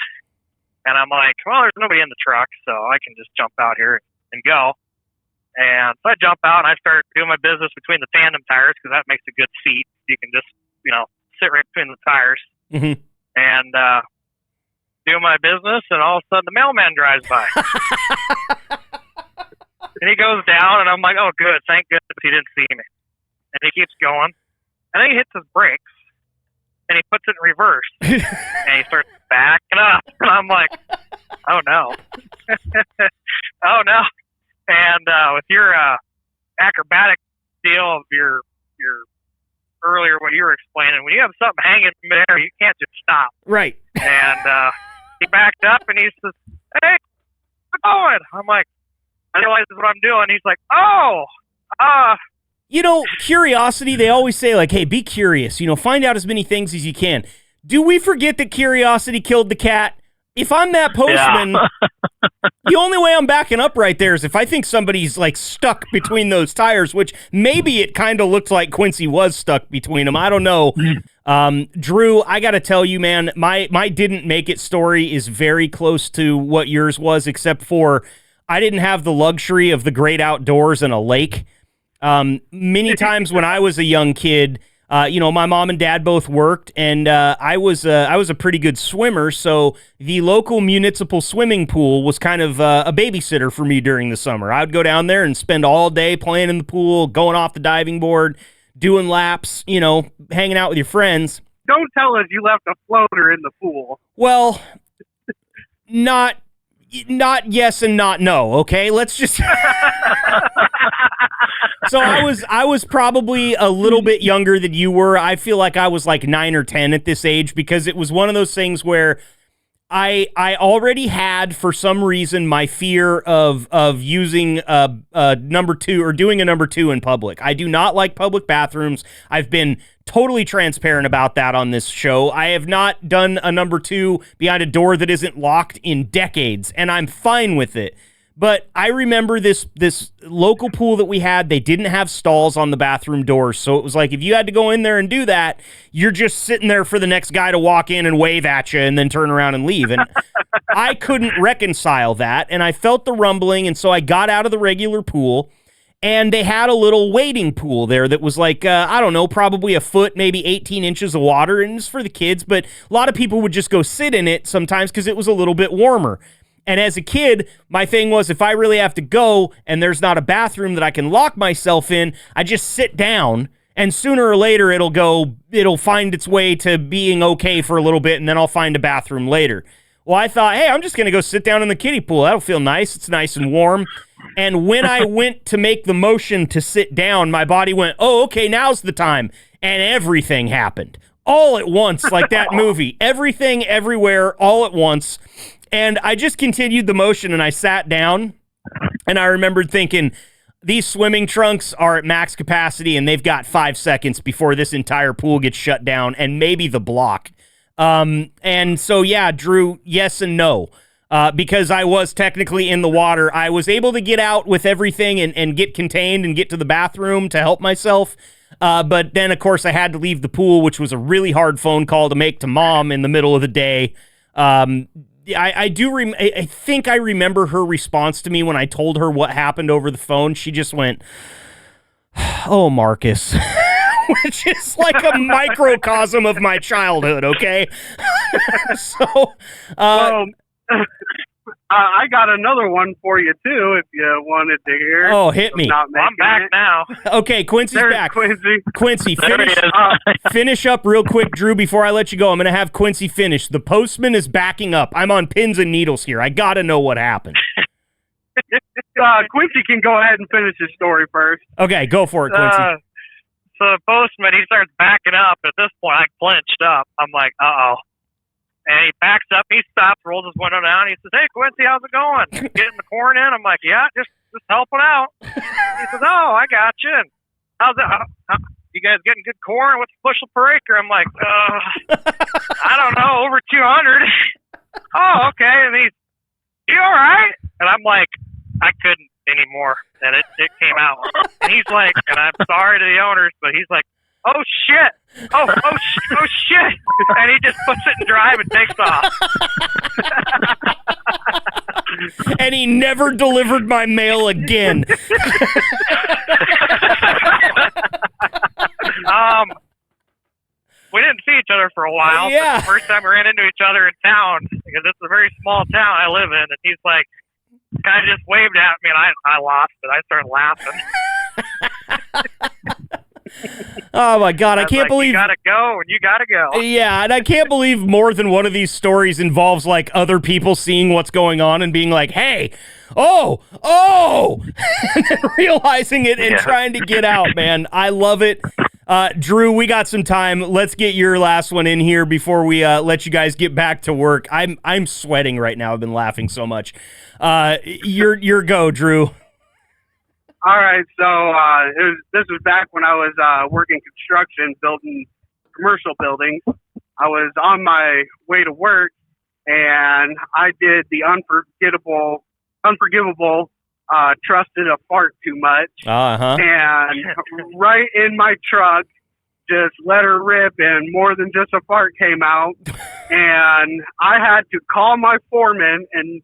And I'm like, well, there's nobody in the truck, so I can just jump out here and go. And so I jump out and I start doing my business between the tandem tires because that makes a good seat. You can just, sit right between the tires. Mm-hmm. And do my business, and all of a sudden the mailman drives by. And he goes down, and I'm like, oh, good. Thank goodness he didn't see me. And he keeps going. and then he hits his brakes, and he puts it in reverse, and he starts backing up, and I'm like, oh no, oh no. And with your acrobatic deal of your earlier what you were explaining, when you have something hanging in there, you can't just stop. Right. And he backed up, and he says, "Hey, what's going?" I'm like, I realize what I'm doing. He's like, "Oh, You know, curiosity, they always say, like, hey, be curious. You know, find out as many things as you can. Do we forget that curiosity killed the cat? If I'm that postman, the only way I'm backing up right there is if I think somebody's, like, stuck between those tires, which maybe it kind of looked like Quincy was stuck between them. I don't know. Drew, I got to tell you, man, my didn't make it story is very close to what yours was, except for I didn't have the luxury of the great outdoors and a lake. Many times when I was a young kid, you know, my mom and dad both worked, and I was a pretty good swimmer, so the local municipal swimming pool was kind of a babysitter for me during the summer. I would go down there and spend all day playing in the pool, going off the diving board, doing laps, you know, hanging out with your friends. Don't tell us you left a floater in the pool. Well, not yes and not no, okay? Let's just So I was probably a little bit younger than you were. I feel like I was like 9 or 10 at this age, because it was one of those things where I already had, for some reason, my fear of using a number two or doing a number two in public. I do not like public bathrooms. I've been totally transparent about that on this show. I have not done a number two behind a door that isn't locked in decades, and I'm fine with it. But I remember this local pool that we had, they didn't have stalls on the bathroom doors. So it was like, if you had to go in there and do that, you're just sitting there for the next guy to walk in and wave at you and then turn around and leave. And I couldn't reconcile that. And I felt the rumbling. And so I got out of the regular pool, and they had a little wading pool there that was like, I don't know, probably a foot, maybe 18 inches of water. And it's for the kids, but a lot of people would just go sit in it sometimes because it was a little bit warmer. And as a kid, my thing was, if I really have to go and there's not a bathroom that I can lock myself in, I just sit down, and sooner or later it'll find its way to being okay for a little bit, and then I'll find a bathroom later. Well, I thought, hey, I'm just going to go sit down in the kiddie pool. That'll feel nice. It's nice and warm. And when I went to make the motion to sit down, my body went, oh, okay, now's the time. And everything happened all at once, like that movie. Everything, everywhere, all at once. And I just continued the motion, and I sat down, and I remembered thinking, these swimming trunks are at max capacity, and they've got 5 seconds before this entire pool gets shut down, and maybe the block. And so, yeah, Drew, yes and no. Because I was technically in the water, I was able to get out with everything and get contained and get to the bathroom to help myself. But then, of course, I had to leave the pool, which was a really hard phone call to make to Mom in the middle of the day. I think I remember her response to me when I told her what happened over the phone. She just went, "Oh, Marcus," which is like a microcosm of my childhood. Okay, so I got another one for you too, if you wanted to hear. Oh, hit me! I'm back now." Okay, Quincy's There's back. Quincy, Finish up real quick, Drew, before I let you go. I'm going to have Quincy finish. The postman is backing up. I'm on pins and needles here. I got to know what happened. Quincy can go ahead and finish his story first. Okay, go for it, Quincy. So the postman, he starts backing up. At this point, I clenched up. I'm like, uh-oh. And he backs up, he stops, rolls his window down. He says, "Hey, Quincy, how's it going? Getting the corn in?" I'm like, "Yeah, just helping out." He says, "Oh, I got you. And how's it? You guys getting good corn? What's the bushel per acre?" I'm like, I don't know, over 200. "Oh, okay." And he's, "You all right?" And I'm like, I couldn't anymore. And it came out. And he's like, and I'm sorry to the owners, but he's like, "Oh, shit. Oh, shit." And he just puts it in drive and takes off. And he never delivered my mail again. We didn't see each other for a while. Yeah. But the first time we ran into each other in town, because it's a very small town I live in, and he's like, kind of just waved at me, and I lost it. I started laughing. Oh my God, I can't believe you gotta go and you gotta go. Yeah, and I can't believe more than one of these stories involves like other people seeing what's going on and being like, "Hey, oh," and then realizing it and trying to get out. Man, I love it. Drew, we got some time. Let's get your last one in here before we let you guys get back to work. I'm sweating right now. I've been laughing so much. Your go, Drew. All right, so this was back when I was working construction, building commercial buildings. I was on my way to work, and I did the unforgivable, trusted a fart too much, and right in my truck, just let her rip, and more than just a fart came out, and I had to call my foreman and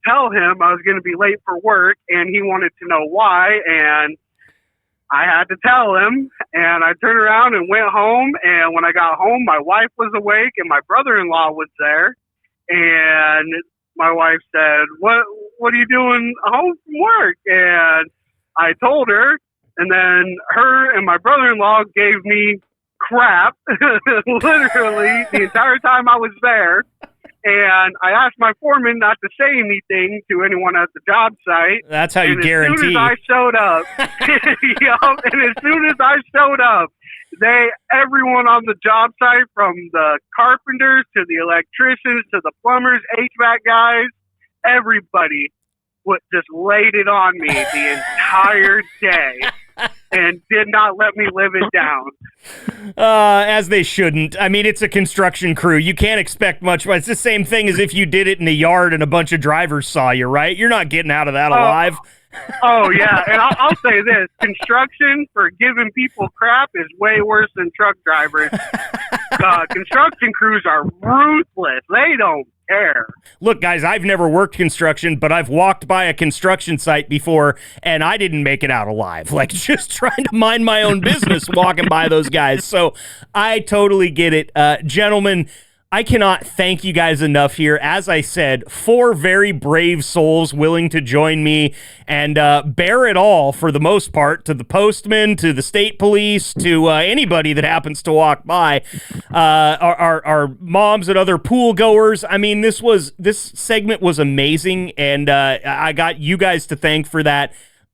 tell him I was going to be late for work, and he wanted to know why, and I had to tell him, and I turned around and went home, and when I got home, my wife was awake, and my brother-in-law was there, and my wife said, what are you doing home from work? And I told her, and then her and my brother-in-law gave me crap, literally, the entire time I was there. And I asked my foreman not to say anything to anyone at the job site. That's how you guarantee. As soon as I showed up, and as soon as I showed up, everyone on the job site, from the carpenters to the electricians to the plumbers, HVAC guys, everybody just laid it on me the entire day and did not let me live it down. As they shouldn't. I mean, it's a construction crew. You can't expect much. It's the same thing as if you did it in the yard and a bunch of drivers saw you, right? You're not getting out of that alive. Oh, yeah. And I'll say this. Construction, for giving people crap, is way worse than truck drivers. Construction crews are ruthless. They don't care. Look, guys, I've never worked construction, but I've walked by a construction site before, and I didn't make it out alive. Like, just trying to mind my own business walking by those guys. So I totally get it. Gentlemen, I cannot thank you guys enough here. As I said, 4 very brave souls willing to join me and bear it all, for the most part, to the postman, to the state police, to anybody that happens to walk by, our moms and other pool goers. I mean, this segment was amazing, and I got you guys to thank for that.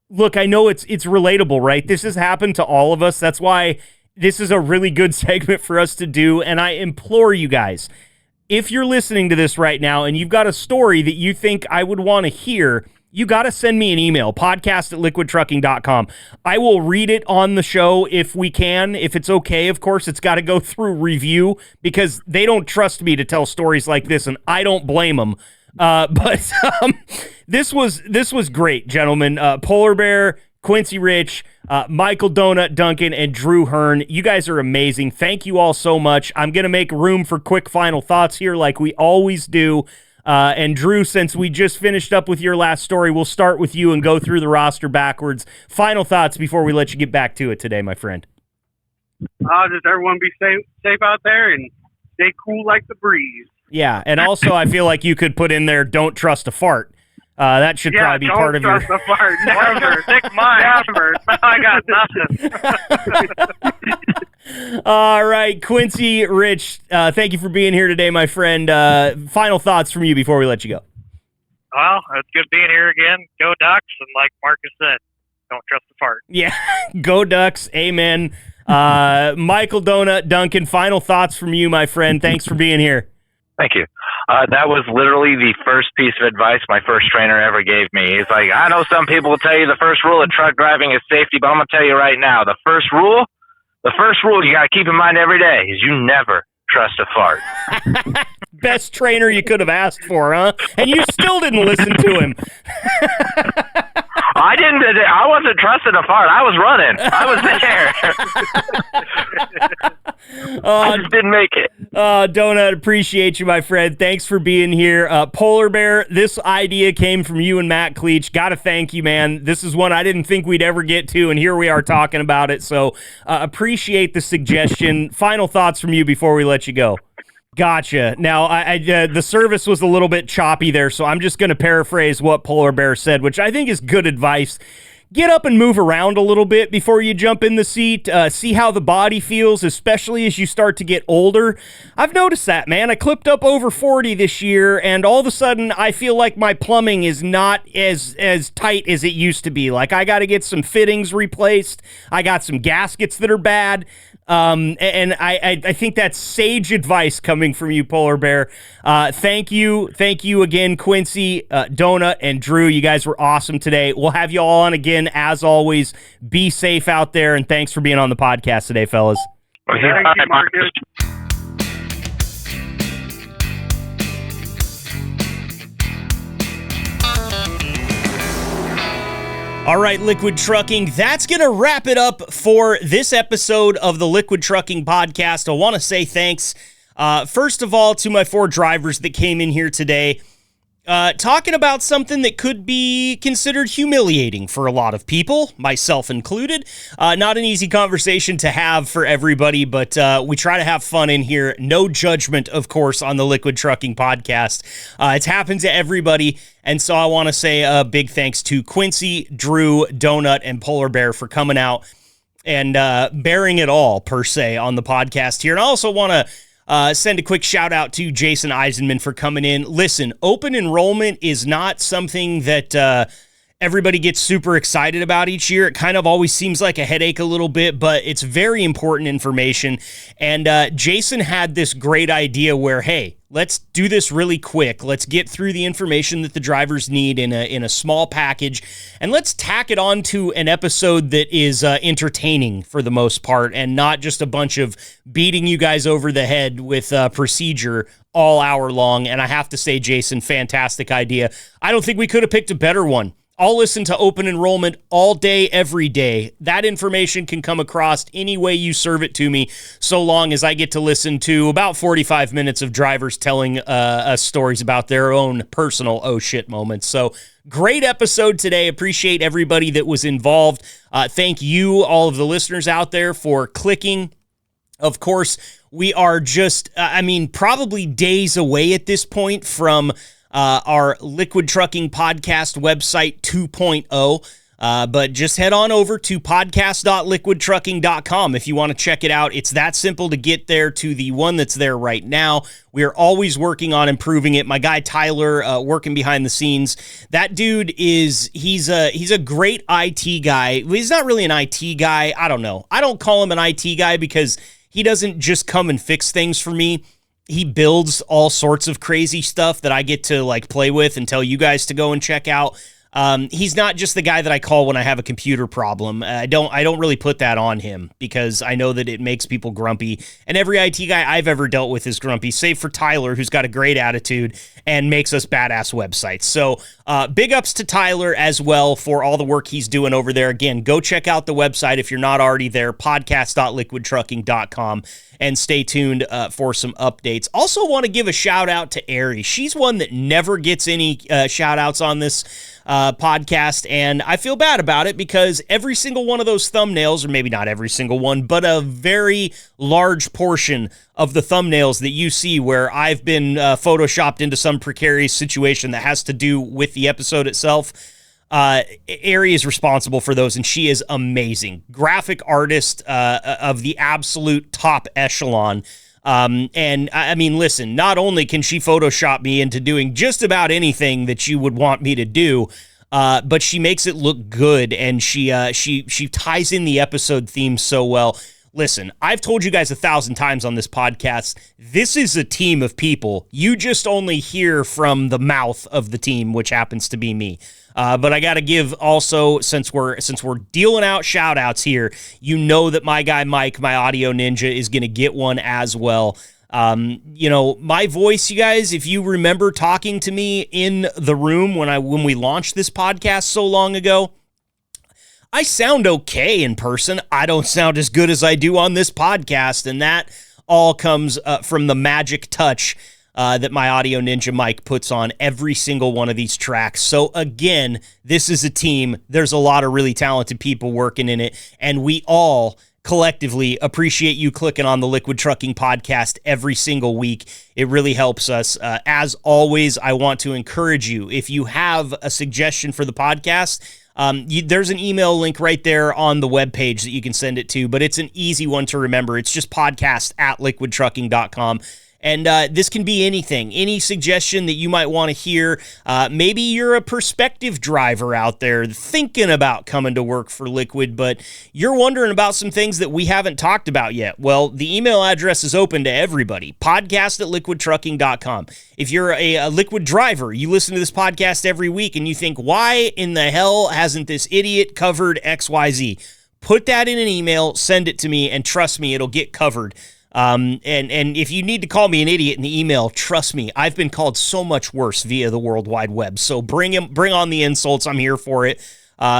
Look, I know it's relatable, right? This has happened to all of us. That's why this is a really good segment for us to do, and I implore you guys, if you're listening to this right now and you've got a story that you think I would want to hear, you got to send me an email, podcast@liquidtrucking.com. I will read it on the show if we can. If it's okay, of course, it's got to go through review because they don't trust me to tell stories like this, and I don't blame them. But this was great, gentlemen. Polar Bear, Quincy Rich, Mikal Duncan, and Drew Hearn. You guys are amazing. Thank you all so much. I'm going to make room for quick final thoughts here like we always do. And Drew, since we just finished up with your last story, we'll start with you and go through the roster backwards. Final thoughts before we let you get back to it today, my friend. Just everyone be safe out there and stay cool like the breeze. Yeah, and also I feel like you could put in there, don't trust a fart. That should probably be part of your... Yeah, don't trust a fart. Never. Stick mine. Never. I got nothing. All right, Quincy Rich, thank you for being here today, my friend. Final thoughts from you before we let you go. Well, it's good being here again. Go Ducks, and like Marcus said, don't trust the fart. Yeah, go Ducks. Amen. Mikal Duncan, final thoughts from you, my friend. Thanks for being here. Thank you. That was literally the first piece of advice my first trainer ever gave me. He's like, I know some people will tell you the first rule of truck driving is safety, but I'm going to tell you right now, the first rule you got to keep in mind every day is you never trust a fart. Best trainer you could have asked for, huh? And you still didn't listen to him. I wasn't trusting a fart. I was running. I was there. I just didn't make it. Donut, appreciate you, my friend. Thanks for being here. Polar Bear, this idea came from you and Matt Cleach. Got to thank you, man. This is one I didn't think we'd ever get to, and here we are talking about it. So appreciate the suggestion. Final thoughts from you before we let you go. Gotcha. Now, the service was a little bit choppy there, so I'm just going to paraphrase what Polar Bear said, which I think is good advice. get up and move around a little bit before you jump in the seat. See how the body feels, especially as you start to get older. I've noticed that, man. I clipped up over 40 this year, and all of a sudden I feel like my plumbing is not as tight as it used to be. Like, I got to get some fittings replaced. I got some gaskets that are bad. And I think that's sage advice coming from you, Polar Bear. Thank you again, Quincy, Donut, and Drew. You guys were awesome today. We'll have you all on again, as always. Be safe out there, and thanks for being on the podcast today, fellas. Thank you, Marcus. All right, Liquid Trucking, that's going to wrap it up for this episode of the Liquid Trucking Podcast. I want to say thanks, first of all, to my 4 drivers that came in here today, talking about something that could be considered humiliating for a lot of people, myself included. Not an easy conversation to have for everybody, but we try to have fun in here. No judgment, of course, on the Liquid Trucking Podcast. It's happened to everybody. And so I want to say a big thanks to Quincy, Drew, Donut, and Polar Bear for coming out and bearing it all, per se, on the podcast here. And I also want to send a quick shout out to Jason Eisenman for coming in. Listen, open enrollment is not something that everybody gets super excited about each year. It kind of always seems like a headache a little bit, but it's very important information. And Jason had this great idea where, hey, let's do this really quick. Let's get through the information that the drivers need in a small package, and let's tack it on to an episode that is entertaining for the most part, and not just a bunch of beating you guys over the head with procedure all hour long. And I have to say, Jason, fantastic idea. I don't think we could have picked a better one. I'll listen to Open Enrollment all day, every day. That information can come across any way you serve it to me, so long as I get to listen to about 45 minutes of drivers telling us stories about their own personal oh shit moments. So great episode today. Appreciate everybody that was involved. Thank you, all of the listeners out there, for clicking. Of course, we are just, probably days away at this point from our Liquid Trucking Podcast website 2.0. But just head on over to podcast.liquidtrucking.com if you want to check it out. It's that simple to get there to the one that's there right now. We are always working on improving it. My guy Tyler, working behind the scenes. That dude he's a great IT guy. He's not really an IT guy. I don't know. I don't call him an IT guy because he doesn't just come and fix things for me. He builds all sorts of crazy stuff that I get to like play with and tell you guys to go and check out. He's not just the guy that I call when I have a computer problem. I don't really put that on him because I know that it makes people grumpy. And every IT guy I've ever dealt with is grumpy, save for Tyler, who's got a great attitude and makes us badass websites. So big ups to Tyler as well for all the work he's doing over there. Again, go check out the website if you're not already there, podcast.liquidtrucking.com. And stay tuned for some updates. Also want to give a shout out to Ari. She's one that never gets any shout outs on this podcast, and I feel bad about it because every single one of those thumbnails, or maybe not every single one, but a very large portion of the thumbnails that you see where I've been photoshopped into some precarious situation that has to do with the episode itself, Ari is responsible for those, and she is amazing. Graphic artist of the absolute top echelon. And I mean, listen, not only can she Photoshop me into doing just about anything that you would want me to do, but she makes it look good, and she ties in the episode theme so well. Listen, I've told you guys 1,000 times on this podcast, this is a team of people. You just only hear from the mouth of the team, which happens to be me. But I got to give also, since we're dealing out shout outs here, you know that my guy Mike, my audio ninja, is going to get one as well. My voice, you guys, if you remember talking to me in the room when we launched this podcast so long ago, I sound okay in person. I don't sound as good as I do on this podcast, and that all comes from the magic touch that my audio ninja Mike puts on every single one of these tracks. So again, this is a team. There's a lot of really talented people working in it, and we all collectively appreciate you clicking on the Liquid Trucking Podcast every single week. It really helps us. As always, I want to encourage you, if you have a suggestion for the podcast, There's an email link right there on the webpage that you can send it to, but it's an easy one to remember. It's just podcast@liquidtrucking.com. And this can be anything, any suggestion that you might want to hear. Maybe you're a prospective driver out there thinking about coming to work for Liquid, but you're wondering about some things that we haven't talked about yet. Well, the email address is open to everybody, podcast@liquidtrucking.com. If you're a Liquid driver, you listen to this podcast every week and you think, why in the hell hasn't this idiot covered XYZ? Put that in an email, send it to me, and trust me, it'll get covered. And if you need to call me an idiot in the email, trust me, I've been called so much worse via the World Wide Web. So bring on the insults. I'm here for it.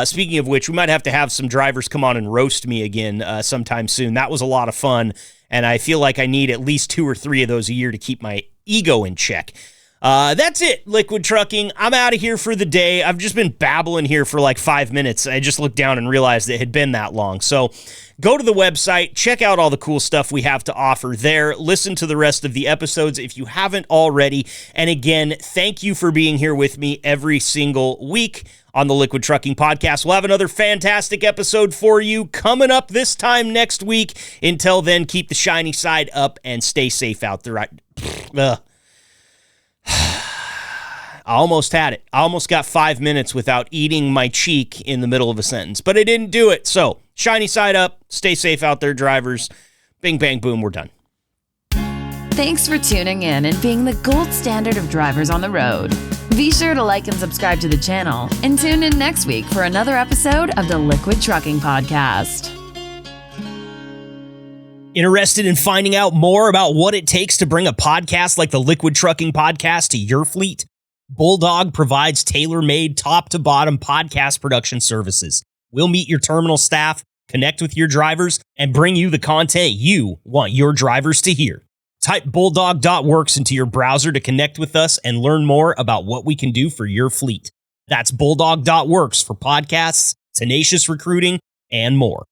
Speaking of which, we might have to have some drivers come on and roast me again sometime soon. That was a lot of fun, and I feel like I need at least 2 or 3 of those a year to keep my ego in check. That's it, Liquid Trucking. I'm out of here for the day. I've just been babbling here for like 5 minutes. I just looked down and realized it had been that long. So go to the website, check out all the cool stuff we have to offer there. Listen to the rest of the episodes if you haven't already. And again, thank you for being here with me every single week on the Liquid Trucking Podcast. We'll have another fantastic episode for you coming up this time next week. Until then, keep the shiny side up and stay safe out there. I almost had it. I almost got 5 minutes without eating my cheek in the middle of a sentence, but I didn't do it. So, shiny side up. Stay safe out there, drivers. Bing, bang, boom. We're done. Thanks for tuning in and being the gold standard of drivers on the road. Be sure to like and subscribe to the channel and tune in next week for another episode of the Liquid Trucking Podcast. Interested in finding out more about what it takes to bring a podcast like the Liquid Trucking Podcast to your fleet? Bulldog provides tailor-made, top-to-bottom podcast production services. We'll meet your terminal staff, connect with your drivers, and bring you the content you want your drivers to hear. Type bulldog.works into your browser to connect with us and learn more about what we can do for your fleet. That's bulldog.works for podcasts, tenacious recruiting, and more.